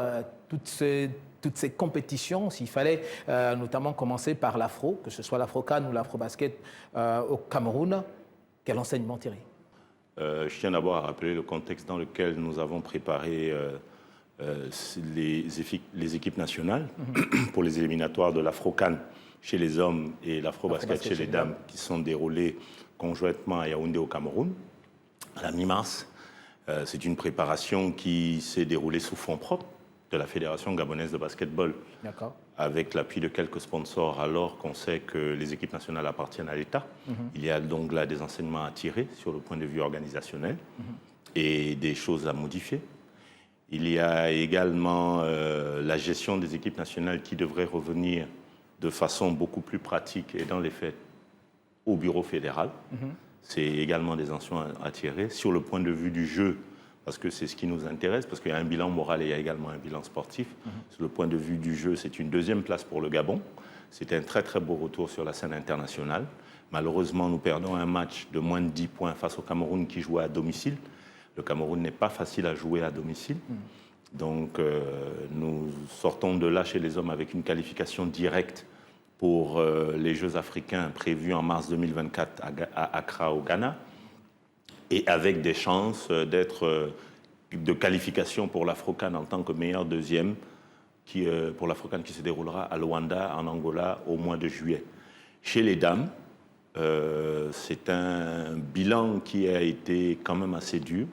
toutes ces compétitions, s'il fallait notamment commencer par l'Afro, que ce soit l'Afro-CAN ou l'Afro-Basket au Cameroun, quel enseignement tirer? Je tiens d'abord à rappeler le contexte dans lequel nous avons préparé les équipes nationales pour les éliminatoires de l'Afro-CAN chez les hommes et l'Afro-Basket chez les dames qui sont déroulés conjointement à Yaoundé au Cameroun à la mi-mars. C'est une préparation qui s'est déroulée sous fonds propres de la Fédération gabonaise de basketball, avec l'appui de quelques sponsors, alors qu'on sait que les équipes nationales appartiennent à l'État. Il y a donc là des enseignements à tirer sur le point de vue organisationnel et des choses à modifier. Il y a également la gestion des équipes nationales qui devrait revenir de façon beaucoup plus pratique et dans les faits au bureau fédéral. C'est également des enseignements à tirer sur le point de vue du jeu, parce que c'est ce qui nous intéresse, parce qu'il y a un bilan moral et il y a également un bilan sportif. Sur le point de vue du jeu, c'est une deuxième place pour le Gabon. C'était un très très beau retour sur la scène internationale. Malheureusement, nous perdons un match de moins de 10 points face au Cameroun qui jouait à domicile. Le Cameroun n'est pas facile à jouer à domicile. Donc nous sortons de là chez les hommes avec une qualification directe pour les Jeux africains prévus en mars 2024 à Accra au Ghana, et avec des chances de qualification pour l'Afro-CAN en tant que meilleur deuxième pour l'Afro-CAN qui se déroulera à Luanda, en Angola, au mois de juillet. Chez les dames, c'est un bilan qui a été quand même assez dur,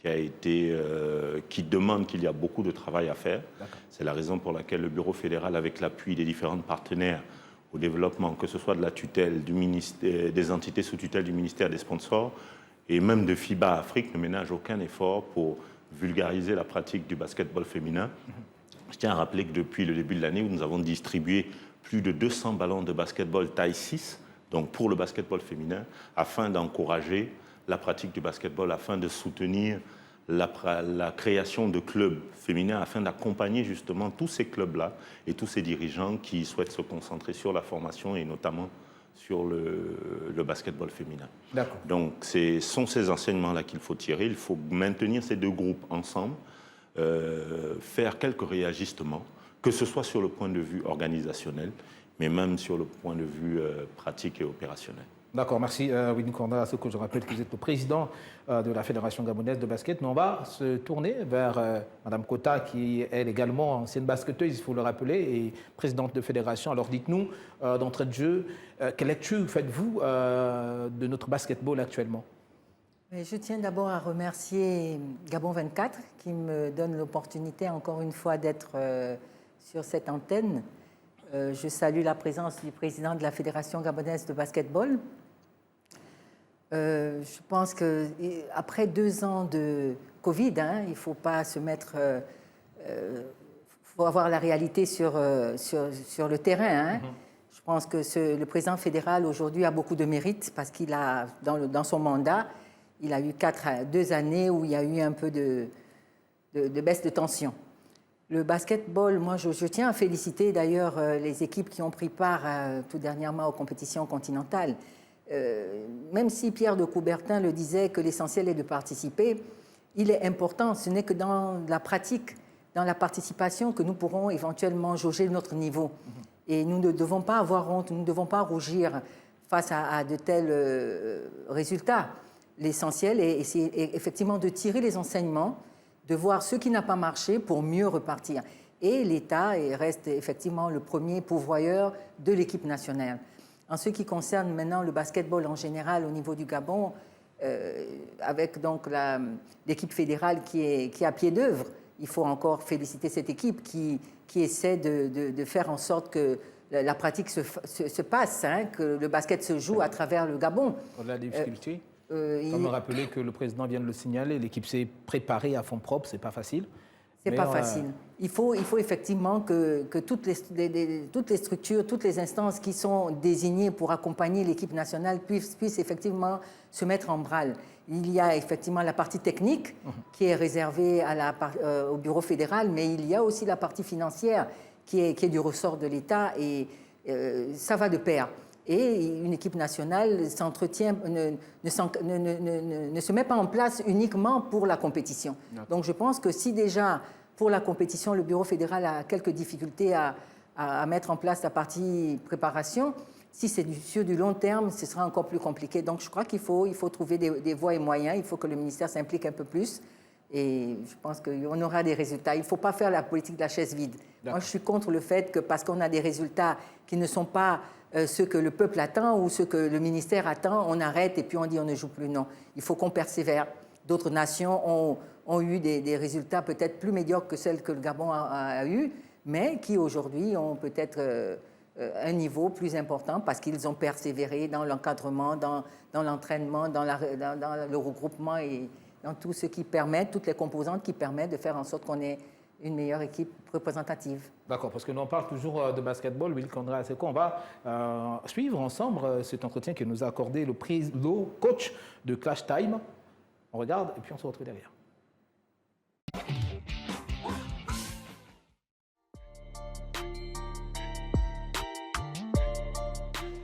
qui demande qu'il y a beaucoup de travail à faire. C'est la raison pour laquelle le Bureau fédéral, avec l'appui des différents partenaires au développement, que ce soit de la tutelle du ministère, des entités sous tutelle du ministère des sponsors, et même de FIBA Afrique, ne ménage aucun effort pour vulgariser la pratique du basketball féminin. Je tiens à rappeler que depuis le début de l'année, nous avons distribué plus de 200 ballons de basketball taille 6, donc pour le basketball féminin, afin d'encourager la pratique du basketball, afin de soutenir la création de clubs féminins, afin d'accompagner justement tous ces clubs-là et tous ces dirigeants qui souhaitent se concentrer sur la formation et notamment sur le basketball féminin. Donc, ce sont ces enseignements-là qu'il faut tirer. Il faut maintenir ces deux groupes ensemble, faire quelques réajustements, que ce soit sur le point de vue organisationnel, mais même sur le point de vue pratique et opérationnel. D'accord, merci Winnie Korda. Ce que je rappelle que vous êtes le président de la Fédération gabonaise de basket. Mais on va se tourner vers Mme Kota, qui est également ancienne basketteuse, il faut le rappeler, et présidente de fédération. Alors dites-nous, d'entrée de jeu, quelle lecture faites-vous de notre basketball actuellement? Je tiens d'abord à remercier Gabon 24 qui me donne l'opportunité encore une fois d'être sur cette antenne. Je salue la présence du président de la Fédération gabonaise de basketball. Je pense qu'après 2 ans de Covid, il ne faut pas se mettre... faut avoir la réalité sur le terrain. Je pense que le président fédéral aujourd'hui a beaucoup de mérite parce qu'il a, dans son mandat, il a eu 2 années où il y a eu un peu de baisse de tension. Le basketball, moi, je tiens à féliciter d'ailleurs les équipes qui ont pris part tout dernièrement aux compétitions continentales. Même si Pierre de Coubertin le disait que l'essentiel est de participer, il est important, ce n'est que dans la pratique, dans la participation que nous pourrons éventuellement jauger notre niveau. Et nous ne devons pas avoir honte, nous ne devons pas rougir face à de tels résultats. L'essentiel est effectivement de tirer les enseignements, de voir ce qui n'a pas marché pour mieux repartir. Et l'État reste effectivement le premier pourvoyeur de l'équipe nationale. En ce qui concerne maintenant le basketball en général au niveau du Gabon, avec donc l'équipe fédérale qui est à pied d'œuvre, il faut encore féliciter cette équipe qui essaie de faire en sorte que la pratique se passe, que le basket se joue à travers le Gabon. On a des difficultés. Comme rappeler que le président vient de le signaler, l'équipe s'est préparée à fond propre, c'est pas facile. C'est pas facile. Il faut effectivement que toutes les structures, toutes les instances qui sont désignées pour accompagner l'équipe nationale puissent effectivement se mettre en branle. Il y a effectivement la partie technique qui est réservée au bureau fédéral, mais il y a aussi la partie financière qui est du ressort de l'État et ça va de pair. Et une équipe nationale s'entretient, ne se met pas en place uniquement pour la compétition. Donc je pense que si déjà pour la compétition, le bureau fédéral a quelques difficultés à mettre en place la partie préparation, si c'est sur du long terme, ce sera encore plus compliqué. Donc je crois qu'il faut trouver des voies et moyens, il faut que le ministère s'implique un peu plus. Et je pense qu'on aura des résultats. Il ne faut pas faire la politique de la chaise vide. Moi, je suis contre le fait que parce qu'on a des résultats qui ne sont pas ce que le peuple attend ou ce que le ministère attend, on arrête et puis on dit on ne joue plus. Non, il faut qu'on persévère d'autres nations ont eu des résultats peut-être plus médiocres que celles que le Gabon a eu, mais qui aujourd'hui ont peut-être un niveau plus important parce qu'ils ont persévéré dans l'encadrement, dans l'entraînement, dans le regroupement et dans tout ce qui permet, toutes les composantes qui permettent de faire en sorte qu'on ait une meilleure équipe représentative. D'accord, parce que nous on parle toujours de basketball, Will Kondra Aseko. On va suivre ensemble cet entretien que nous a accordé le coach de Clash Time. On regarde et puis on se retrouve derrière.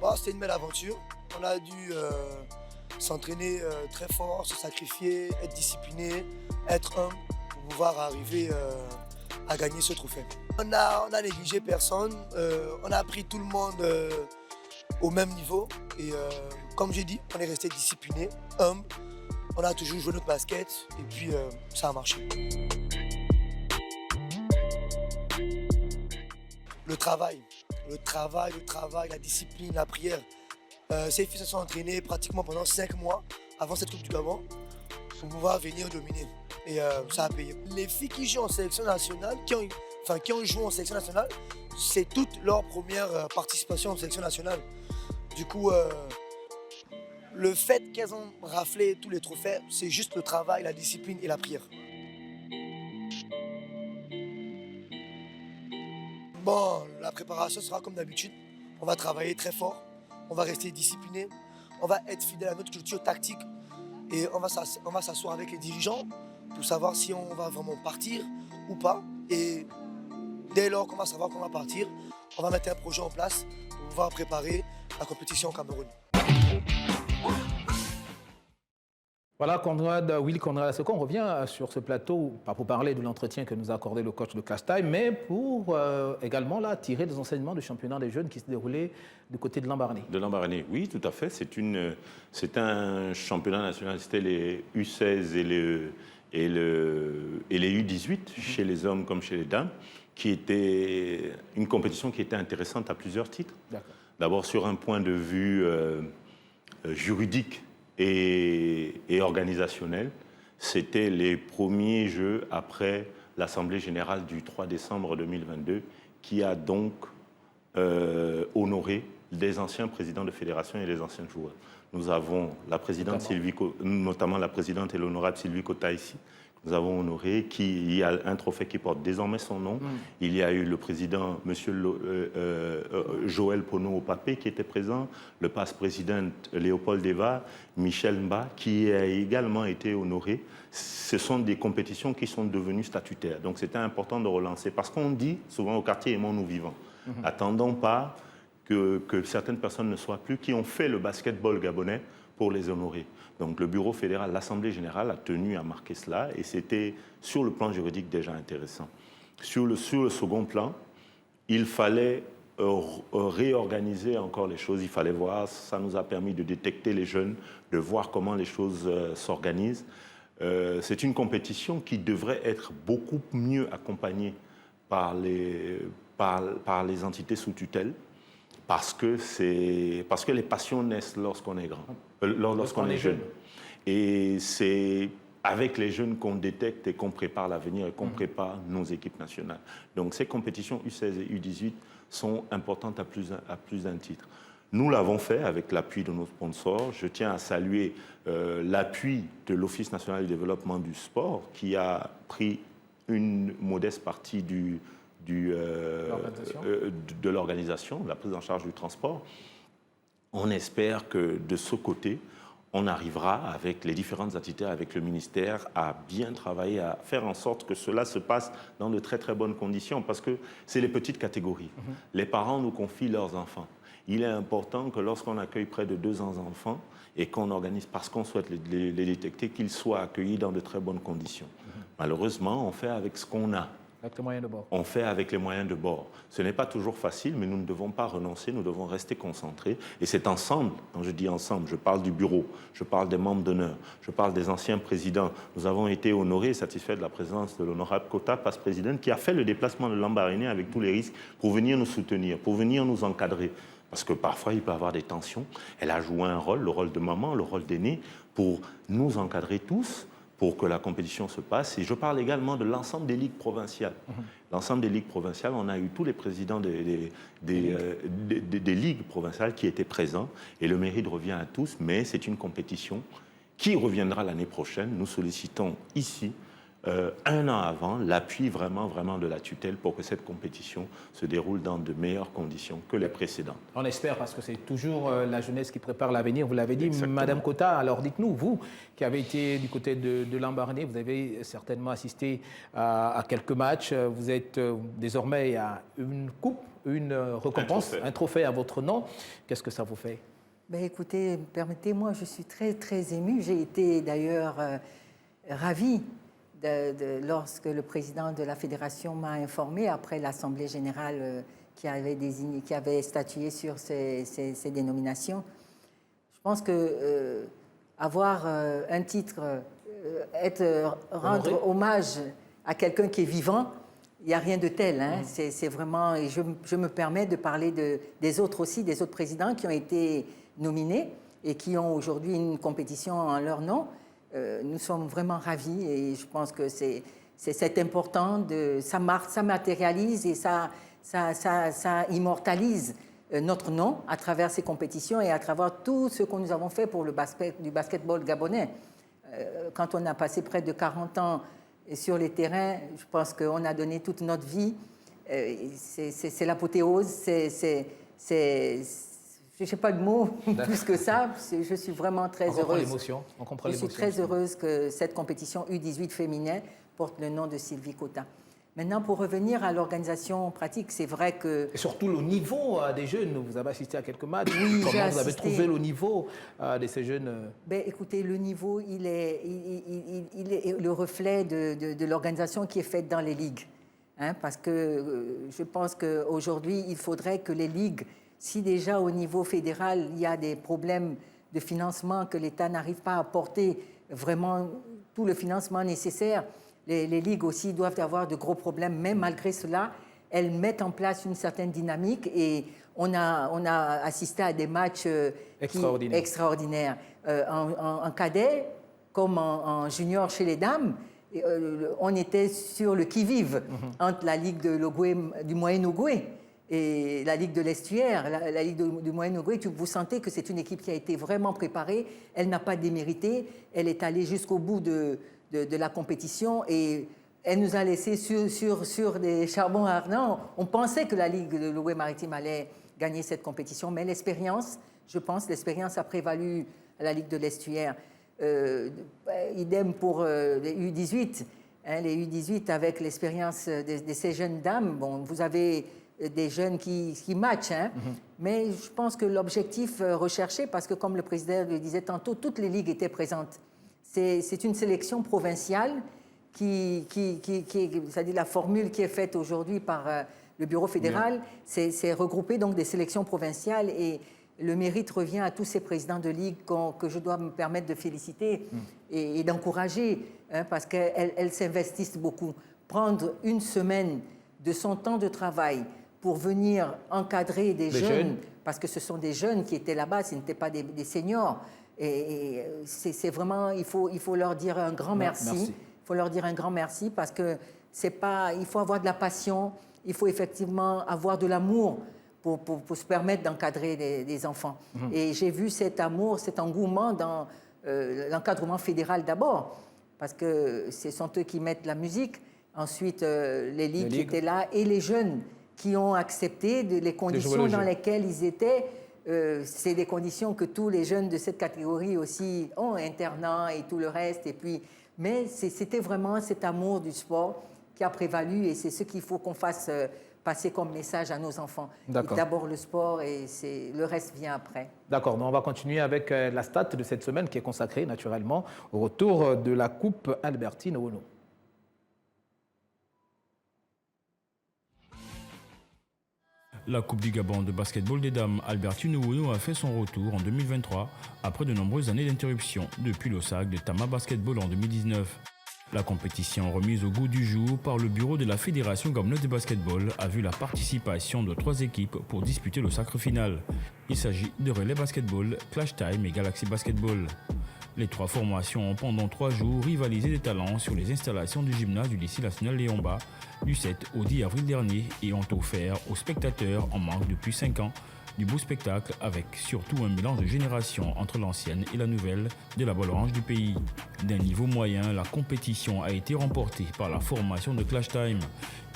Bon, c'était une belle aventure. On a dû s'entraîner très fort, se sacrifier, être discipliné, être humble pour pouvoir arriver à gagner ce trophée. On a négligé personne, on a pris tout le monde au même niveau et comme j'ai dit, on est resté discipliné, humble, on a toujours joué notre basket et puis ça a marché. Le travail, la discipline, la prière. Ces filles se sont entraînées pratiquement pendant 5 mois avant cette Coupe du Gabon pour pouvoir venir dominer. Et ça a payé. Les filles qui jouent en sélection nationale, qui ont joué en sélection nationale, c'est toute leur première participation en sélection nationale. Du coup, le fait qu'elles ont raflé tous les trophées, c'est juste le travail, la discipline et la prière. Bon, la préparation sera comme d'habitude. On va travailler très fort, on va rester discipliné, on va être fidèle à notre culture tactique et on va s'asseoir avec les dirigeants pour savoir si on va vraiment partir ou pas. Et dès lors qu'on va savoir qu'on va partir, on va mettre un projet en place pour pouvoir préparer la compétition au Cameroun. Voilà, Will Kondra Aseko, on revient sur ce plateau, pas pour parler de l'entretien que nous a accordé le coach de Clash Time, mais pour également là, tirer des enseignements du championnat des jeunes qui se déroulait du côté de Lambaréné. De Lambaréné, oui, tout à fait. C'est un championnat national, c'était les U16 et les U18, chez les hommes comme chez les dames, qui était une compétition qui était intéressante à plusieurs titres. D'abord sur un point de vue juridique et organisationnel. C'était les premiers jeux après l'Assemblée générale du 3 décembre 2022 qui a donc honoré des anciens présidents de fédération et les anciens joueurs. Nous avons la présidente notamment la présidente et l'honorable Sylvie Kota ici. Nous avons honoré, il y a un trophée qui porte désormais son nom. Il y a eu le président, M. Joël Pono-Opapé, qui était présent, le passe-président Léopold Deva, Michel Mba, qui a également été honoré. Ce sont des compétitions qui sont devenues statutaires. Donc c'était important de relancer. Parce qu'on dit souvent au quartier, aimons-nous vivants. Attendons pas que certaines personnes ne soient plus, qui ont fait le basketball gabonais pour les honorer. Donc le bureau fédéral, l'Assemblée générale a tenu à marquer cela et c'était sur le plan juridique déjà intéressant. Sur le second plan, il fallait réorganiser encore les choses, il fallait voir, ça nous a permis de détecter les jeunes, de voir comment les choses s'organisent. C'est une compétition qui devrait être beaucoup mieux accompagnée par les entités sous tutelle, parce que les passions naissent lorsqu'on est grand, lorsqu'on est jeune. Et c'est avec les jeunes qu'on détecte et qu'on prépare l'avenir et qu'on prépare nos équipes nationales. Donc ces compétitions U16 et U18 sont importantes à plus d'un titre. Nous l'avons fait avec l'appui de nos sponsors. Je tiens à saluer l'appui de l'Office national du développement du sport qui a pris une modeste partie de l'organisation, de la prise en charge du transport. On espère que de ce côté, on arrivera avec les différentes entités, avec le ministère, à bien travailler, à faire en sorte que cela se passe dans de très très bonnes conditions, parce que c'est les petites catégories. Les parents nous confient leurs enfants. Il est important que lorsqu'on accueille près de 200 enfants et qu'on organise, parce qu'on souhaite les détecter, qu'ils soient accueillis dans de très bonnes conditions. Malheureusement, on fait avec ce qu'on a. Avec les moyens de bord. On fait avec les moyens de bord. Ce n'est pas toujours facile, mais nous ne devons pas renoncer, nous devons rester concentrés. Et c'est ensemble, quand je dis ensemble, je parle du bureau, je parle des membres d'honneur, je parle des anciens présidents. Nous avons été honorés et satisfaits de la présence de l'honorable Kota, passe-présidente, qui a fait le déplacement de Lambaréné avec tous les risques pour venir nous soutenir, pour venir nous encadrer. Parce que parfois, il peut y avoir des tensions. Elle a joué un rôle, le rôle de maman, le rôle d'aîné, pour nous encadrer tous, pour que la compétition se passe. Et je parle également de l'ensemble des ligues provinciales. L'ensemble des ligues provinciales, on a eu tous les présidents des ligues provinciales qui étaient présents. Et le mérite revient à tous, mais c'est une compétition qui reviendra l'année prochaine. Nous sollicitons ici, un an avant, l'appui vraiment de la tutelle pour que cette compétition se déroule dans de meilleures conditions que les précédentes. On espère, parce que c'est toujours la jeunesse qui prépare l'avenir, vous l'avez dit. Exactement. Madame Cota, alors dites-nous, vous qui avez été du côté de Lambaréné, vous avez certainement assisté à quelques matchs, vous êtes désormais à une coupe, une récompense, un trophée à votre nom. Qu'est-ce que ça vous fait? Ben, écoutez, permettez-moi, je suis très émue. J'ai été d'ailleurs ravie lorsque le président de la fédération m'a informé après l'Assemblée générale qui avait statué sur ces dénominations. Je pense que avoir un titre, rendre hommage à quelqu'un qui est vivant, il n'y a rien de tel. Hein. C'est vraiment, et je me permets de parler des autres aussi, des autres présidents qui ont été nominés et qui ont aujourd'hui une compétition en leur nom. Nous sommes vraiment ravis et je pense que c'est important, ça matérialise et ça immortalise notre nom à travers ces compétitions et à travers tout ce que nous avons fait pour du basketball gabonais. Quand on a passé près de 40 ans sur les terrains, je pense qu'on a donné toute notre vie. C'est l'apothéose, je n'ai pas de mots plus que ça. Je suis vraiment très heureuse. On comprend l'émotion. Je suis très heureuse que cette compétition U18 féminin porte le nom de Sylvie Cota. Maintenant, pour revenir à l'organisation pratique, c'est vrai que... Et surtout le niveau des jeunes. Vous avez assisté à quelques matchs. Oui, comment vous avez trouvé le niveau de ces jeunes? Écoutez, le niveau, il est le reflet de l'organisation qui est faite dans les ligues. Hein, parce que je pense qu'aujourd'hui, il faudrait que les ligues... Si déjà au niveau fédéral, il y a des problèmes de financement que l'État n'arrive pas à apporter vraiment tout le financement nécessaire, les ligues aussi doivent avoir de gros problèmes. Mais malgré cela, elles mettent en place une certaine dynamique et on a assisté à des matchs extraordinaires. En cadet, comme en junior chez les dames, on était sur le qui-vive entre la Ligue du Moyen-Ogooué et la Ligue de l'Estuaire, la Ligue du Moyen-Ogooué. Vous sentez que c'est une équipe qui a été vraiment préparée. Elle n'a pas démérité. Elle est allée jusqu'au bout de la compétition et elle nous a laissé sur des charbons ardents. On pensait que la Ligue de l'Ogooué-Maritime allait gagner cette compétition, mais l'expérience a prévalu à la Ligue de l'Estuaire. Idem pour les U18. Hein, les U18 avec l'expérience de ces jeunes dames. Bon, vous avez des jeunes qui matchent, hein? Mais je pense que l'objectif recherché, parce que comme le président le disait tantôt, toutes les ligues étaient présentes. C'est une sélection provinciale c'est-à-dire la formule qui est faite aujourd'hui par le bureau fédéral, c'est regrouper donc des sélections provinciales et le mérite revient à tous ces présidents de ligue que je dois me permettre de féliciter et d'encourager, hein, parce qu'elles s'investissent beaucoup. Prendre une semaine de son temps de travail pour venir encadrer des jeunes, parce que ce sont des jeunes qui étaient là-bas, ce n'étaient pas des seniors. Et c'est vraiment, il faut leur dire un grand merci. Il faut leur dire un grand merci parce que il faut avoir de la passion, il faut effectivement avoir de l'amour pour se permettre d'encadrer des enfants. Et j'ai vu cet amour, cet engouement dans l'encadrement fédéral d'abord, parce que ce sont eux qui mettent la musique, ensuite les ligues qui étaient là et les jeunes qui ont accepté les conditions dans lesquelles ils étaient. C'est des conditions que tous les jeunes de cette catégorie aussi ont, internat et tout le reste. Mais c'était vraiment cet amour du sport qui a prévalu et c'est ce qu'il faut qu'on fasse passer comme message à nos enfants. D'abord le sport et le reste vient après. D'accord, on va continuer avec la stat de cette semaine qui est consacrée naturellement au retour de la Coupe Albertine Ono. La Coupe du Gabon de basketball des dames Albertine Ouono a fait son retour en 2023 après de nombreuses années d'interruption depuis l'OSAG de Tama Basketball en 2019. La compétition remise au goût du jour par le bureau de la Fédération gabonaise de basketball a vu la participation de 3 équipes pour disputer le sacre final. Il s'agit de Relais Basketball, Clash Time et Galaxy Basketball. Les 3 formations ont pendant 3 jours rivalisé des talents sur les installations du gymnase du lycée national Léon Mba du 7 au 10 avril dernier et ont offert aux spectateurs en manque depuis 5 ans du beau spectacle avec surtout un mélange de générations entre l'ancienne et la nouvelle de la balle orange du pays. D'un niveau moyen, la compétition a été remportée par la formation de Clash Time.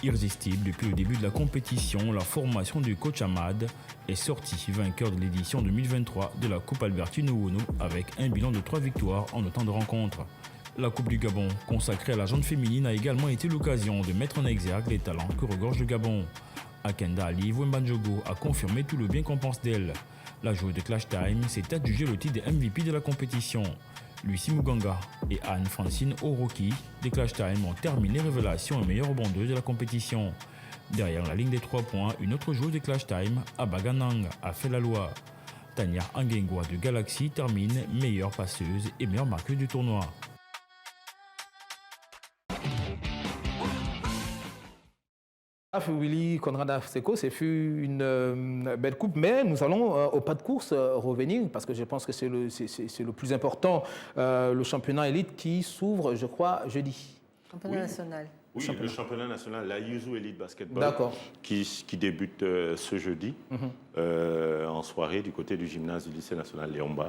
Irrésistible depuis le début de la compétition, la formation du coach Ahmad est sortie vainqueur de l'édition 2023 de la Coupe Albertine Ouono avec un bilan de 3 victoires en autant de rencontres. La Coupe du Gabon, consacrée à la gente féminine, a également été l'occasion de mettre en exergue les talents que regorge le Gabon. Akenda Ali Wembanjogo a confirmé tout le bien qu'on pense d'elle. La joueuse de Clash Time s'est adjugée le titre de MVP de la compétition. Lucie Muganga et Anne-Francine Oroki des Clash Time ont terminé révélation et meilleure rebondeuse de la compétition. Derrière la ligne des 3 points, une autre joueuse de Clash Time, Abaganang, a fait la loi. Tania Angengwa de Galaxy termine meilleure passeuse et meilleure marqueuse du tournoi. Willy Conrad Seko, c'est fut une belle coupe, mais nous allons au pas de course revenir parce que je pense que c'est le plus important, le championnat élite qui s'ouvre, je crois, jeudi. Championnat national. Oui, le championnat national, la Yuzu Elite Basketball, qui débute ce jeudi en soirée du côté du gymnase du lycée national Léon Mba,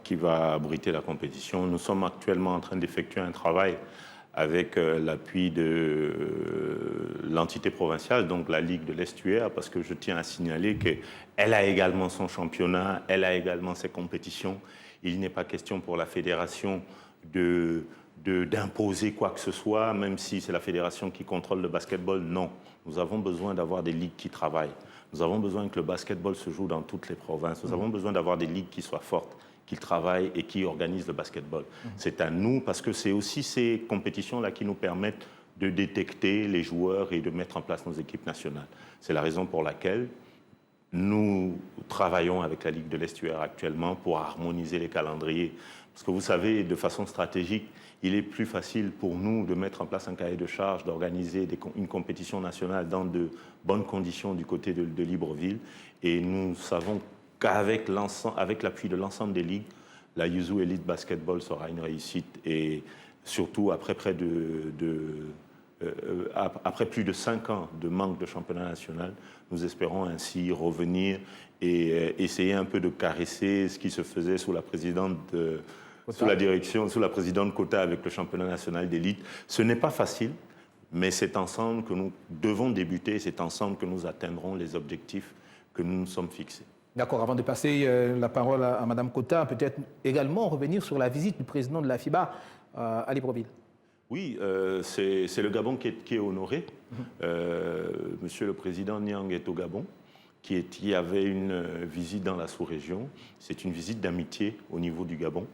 qui va abriter la compétition. Nous sommes actuellement en train d'effectuer un travail avec l'appui de l'entité provinciale, donc la Ligue de l'Estuaire, parce que je tiens à signaler qu'elle a également son championnat, elle a également ses compétitions. Il n'est pas question pour la fédération d'imposer quoi que ce soit, même si c'est la fédération qui contrôle le basketball. Non, nous avons besoin d'avoir des ligues qui travaillent. Nous avons besoin que le basketball se joue dans toutes les provinces. Nous avons besoin d'avoir des ligues qui soient fortes, qui travaillent et qui organisent le basketball. C'est à nous, parce que c'est aussi ces compétitions-là qui nous permettent de détecter les joueurs et de mettre en place nos équipes nationales. C'est la raison pour laquelle nous travaillons avec la Ligue de l'Estuaire actuellement pour harmoniser les calendriers. Parce que vous savez, de façon stratégique, il est plus facile pour nous de mettre en place un cahier de charge, d'organiser une compétition nationale dans de bonnes conditions du côté de Libreville. Et nous savons qu'avec l'appui de l'ensemble des ligues, la Yuzu Elite Basketball sera une réussite. Et surtout, après plus de 5 ans de manque de championnat national, nous espérons ainsi revenir et essayer un peu de caresser ce qui se faisait sous la présidente sous la présidente Kota avec le championnat national d'élite. Ce n'est pas facile, mais c'est ensemble que nous devons débuter, c'est ensemble que nous atteindrons les objectifs que nous nous sommes fixés. D'accord, avant de passer la parole à Mme Kota, peut-être également revenir sur la visite du président de la FIBA à Libreville. Oui, c'est le Gabon qui est honoré. Monsieur le Président Niang est au Gabon, qui avait une visite dans la sous-région. C'est une visite d'amitié au niveau du Gabon.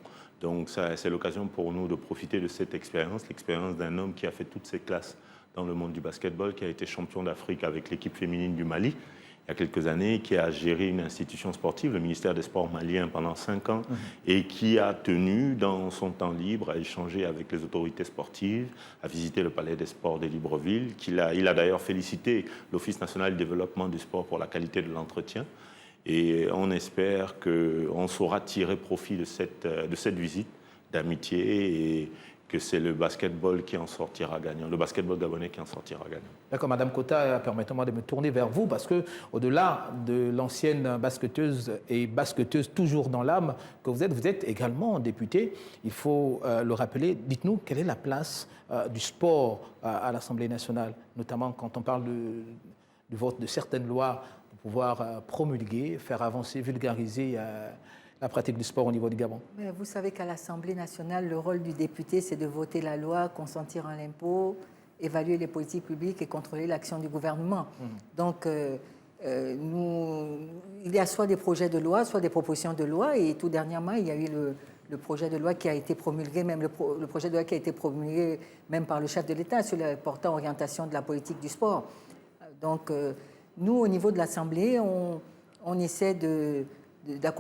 Donc c'est l'occasion pour nous de profiter de cette expérience, l'expérience d'un homme qui a fait toutes ses classes dans le monde du basketball, qui a été champion d'Afrique avec l'équipe féminine du Mali il y a quelques années, qui a géré une institution sportive, le ministère des Sports malien, pendant 5 ans, et qui a tenu, dans son temps libre, à échanger avec les autorités sportives, à visiter le Palais des Sports de Libreville. Il a d'ailleurs félicité l'Office national du développement du sport pour la qualité de l'entretien. Et on espère qu'on saura tirer profit de cette visite d'amitié et que c'est le basketball qui en sortira gagnant, le basketball gabonais qui en sortira gagnant. D'accord, Madame Kota, permettez-moi de me tourner vers vous parce qu'au-delà de l'ancienne basketteuse et basketteuse toujours dans l'âme que vous êtes également députée. Il faut le rappeler. Dites-nous, quelle est la place du sport à l'Assemblée nationale, notamment quand on parle du vote de certaines lois pour pouvoir promulguer, faire avancer, vulgariser la pratique du sport au niveau du Gabon. Mais vous savez qu'à l'Assemblée nationale, le rôle du député, c'est de voter la loi, consentir à l'impôt, évaluer les politiques publiques et contrôler l'action du gouvernement. Donc, il y a soit des projets de loi, soit des propositions de loi. Et tout dernièrement, il y a eu le projet de loi qui a été promulgué, même le projet de loi qui a été promulgué même par le chef de l'État sur la portant orientation de la politique du sport. Donc, nous, au niveau de l'Assemblée, on essaie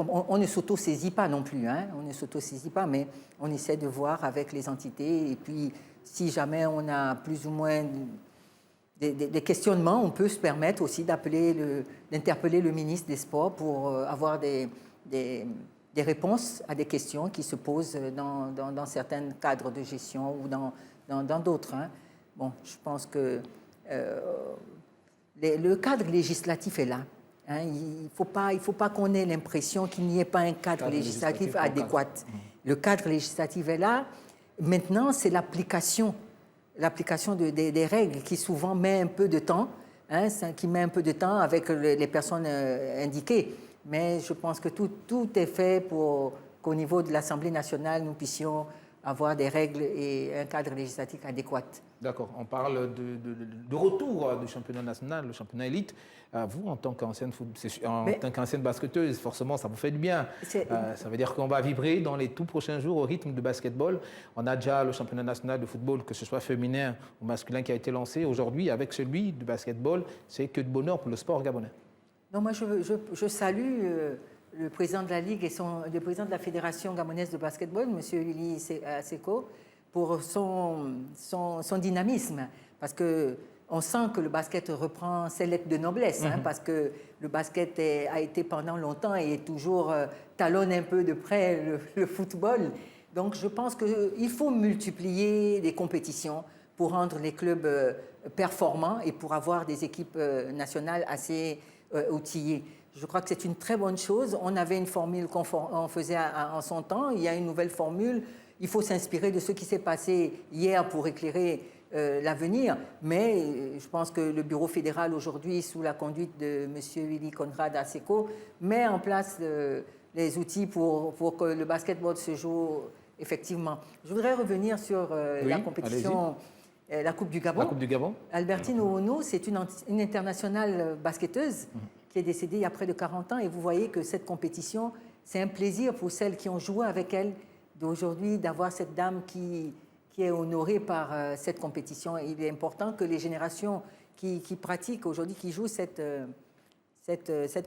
on ne s'auto-saisit pas non plus, on ne s'auto-saisit pas, mais on essaie de voir avec les entités. Et puis, si jamais on a plus ou moins des questionnements, on peut se permettre aussi d'interpeller le ministre des Sports pour avoir des des réponses à des questions qui se posent dans certains cadres de gestion ou dans d'autres. Hein. Bon, je pense que le cadre législatif est là. Hein. Il ne faut pas qu'on ait l'impression qu'il n'y ait pas un cadre législatif adéquat. Le cadre législatif est là. Maintenant, c'est l'application des règles qui souvent met un peu de temps, hein, qui met un peu de temps avec les personnes indiquées. Mais je pense que tout est fait pour qu'au niveau de l'Assemblée nationale, nous puissions avoir des règles et un cadre législatif adéquat. D'accord. On parle de retour du championnat national, le championnat élite. Vous, en tant qu'ancienne basketteuse, forcément, ça vous fait du bien. Ça veut dire qu'on va vibrer dans les tout prochains jours au rythme de basketball. On a déjà le championnat national de football, que ce soit féminin ou masculin, qui a été lancé. Aujourd'hui, avec celui du basketball, c'est que de bonheur pour le sport gabonais. Non, moi, je salue le président de la Ligue et le président de la Fédération gabonaise de basketball, M. Willy Seko, pour son dynamisme. Parce qu'on sent que le basket reprend ses lettres de noblesse, hein, parce que le basket a été pendant longtemps et toujours talonne un peu de près le football. Donc, je pense qu'il faut multiplier les compétitions pour rendre les clubs performants et pour avoir des équipes nationales assez outillées. Je crois que c'est une très bonne chose. On avait une formule qu'on faisait en son temps. Il y a une nouvelle formule. Il faut s'inspirer de ce qui s'est passé hier pour éclairer l'avenir. Mais je pense que le bureau fédéral aujourd'hui, sous la conduite de M. Willy Conrad Aseko, met en place les outils pour que le basketball se joue effectivement. Je voudrais revenir sur la compétition, la Coupe du Gabon. La Coupe du Gabon. Albertine Oono, c'est une internationale basketteuse qui est décédée il y a près de 40 ans. Et vous voyez que cette compétition, c'est un plaisir pour celles qui ont joué avec elle d'aujourd'hui, d'avoir cette dame qui est honorée par cette compétition. Et il est important que les générations qui pratiquent aujourd'hui, qui jouent cette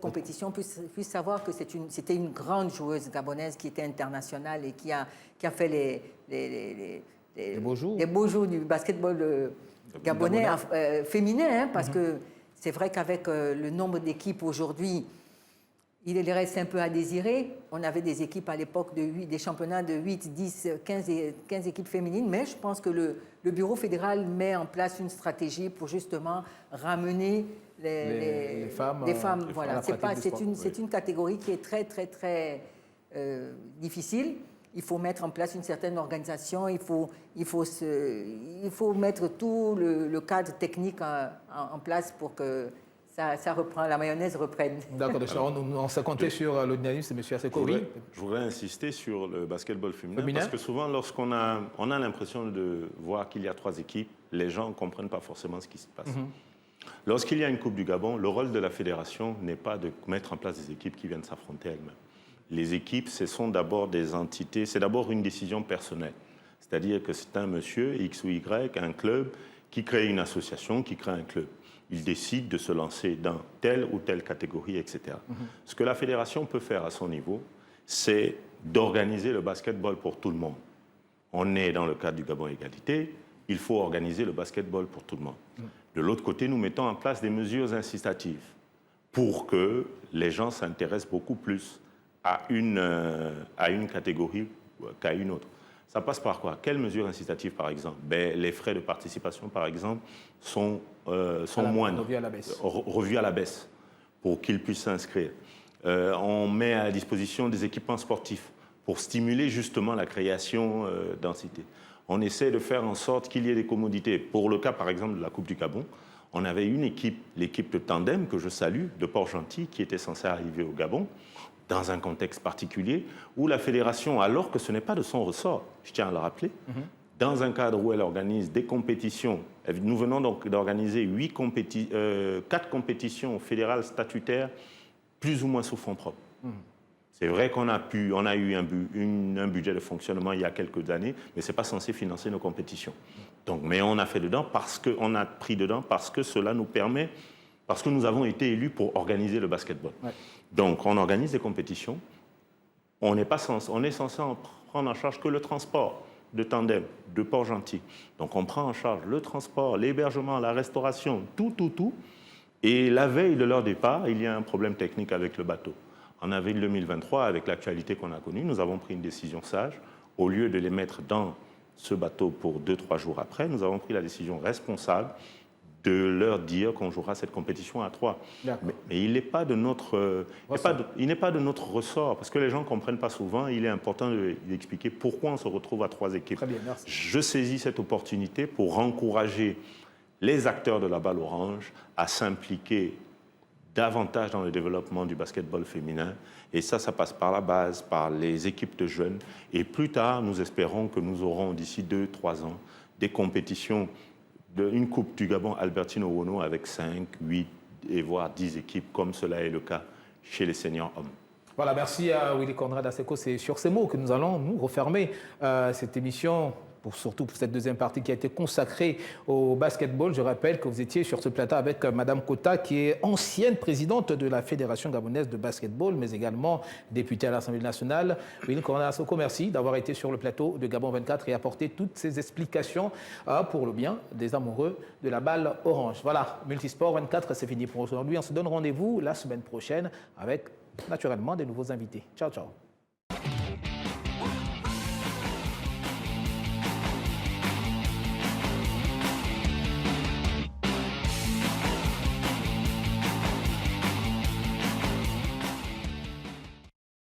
compétition, puissent savoir que c'était une grande joueuse gabonaise qui était internationale et qui a fait les beaux jours du basketball gabonais féminin, hein, parce que c'est vrai qu'avec le nombre d'équipes aujourd'hui, il reste un peu à désirer. On avait des équipes à l'époque, des championnats de 8, 10, 15 équipes féminines, mais je pense que le bureau fédéral met en place une stratégie pour justement ramener les femmes. Voilà. C'est une catégorie qui est très, très, très difficile. Il faut mettre en place une certaine organisation, il faut mettre tout le cadre technique en place pour que ça reprend, la mayonnaise reprenne. D'accord, on s'est compté sur le dynamisme de M. Aseko. Je voudrais insister sur le basketball féminin, parce que souvent, lorsqu'on a l'impression de voir qu'il y a 3 équipes, les gens ne comprennent pas forcément ce qui se passe. Lorsqu'il y a une Coupe du Gabon, le rôle de la fédération n'est pas de mettre en place des équipes qui viennent s'affronter elles-mêmes. Les équipes, ce sont d'abord des entités, c'est d'abord une décision personnelle. C'est-à-dire que c'est un monsieur, X ou Y, un club, qui crée une association, qui crée un club. Il décide de se lancer dans telle ou telle catégorie, etc. Ce que la fédération peut faire à son niveau, c'est d'organiser le basketball pour tout le monde. On est dans le cadre du Gabon Égalité, il faut organiser le basketball pour tout le monde. De l'autre côté, nous mettons en place des mesures incitatives pour que les gens s'intéressent beaucoup plus à une catégorie qu'à une autre. Ça passe par quoi? Quelles mesures incitatives, par exemple? Les frais de participation, par exemple, sont moindres, revus à la baisse, pour qu'ils puissent s'inscrire. On met à disposition des équipements sportifs pour stimuler justement la création d'entités. On essaie de faire en sorte qu'il y ait des commodités. Pour le cas, par exemple, de la Coupe du Gabon, on avait une équipe, l'équipe de Tandem, que je salue, de Port-Gentil, qui était censée arriver au Gabon, dans un contexte particulier, où la fédération, alors que ce n'est pas de son ressort, je tiens à le rappeler, dans un cadre où elle organise des compétitions, nous venons donc d'organiser 4 compétitions fédérales statutaires, plus ou moins sous fonds propres. C'est vrai qu'on a eu un budget de fonctionnement il y a quelques années, mais ce n'est pas censé financer nos compétitions. Donc, mais on a fait dedans on a pris dedans parce que cela nous permet, parce que nous avons été élus pour organiser le basketball. Ouais. Donc, on organise des compétitions. On est censé en prendre en charge que le transport de Tandem, de Port-Gentil. Donc, on prend en charge le transport, l'hébergement, la restauration, tout. Et la veille de leur départ, il y a un problème technique avec le bateau. En avril 2023, avec l'actualité qu'on a connue, nous avons pris une décision sage. Au lieu de les mettre dans ce bateau pour 2-3 jours après, nous avons pris la décision responsable de leur dire qu'on jouera cette compétition à 3. Mais il n'est pas de notre ressort, parce que les gens ne comprennent pas souvent. Il est important d'expliquer pourquoi on se retrouve à 3 équipes. Très bien, merci. Je saisis cette opportunité pour encourager les acteurs de la balle orange à s'impliquer davantage dans le développement du basketball féminin. Et ça passe par la base, par les équipes de jeunes. Et plus tard, nous espérons que nous aurons d'ici 2-3 ans des compétitions, une Coupe du Gabon Albertine Owono avec 5, 8 et voire 10 équipes, comme cela est le cas chez les seniors hommes. Voilà, merci à Willy Conrad Asseco. C'est sur ces mots que nous allons nous refermer cette émission, surtout pour cette deuxième partie qui a été consacrée au basketball. Je rappelle que vous étiez sur ce plateau avec Madame Kota, qui est ancienne présidente de la Fédération gabonaise de basketball, mais également députée à l'Assemblée nationale. Willy Conrad Asseco, merci d'avoir été sur le plateau de Gabon 24 et apporté toutes ces explications pour le bien des amoureux de la balle orange. Voilà, Multisport 24, c'est fini pour aujourd'hui. On se donne rendez-vous la semaine prochaine avec naturellement des nouveaux invités. Ciao, ciao.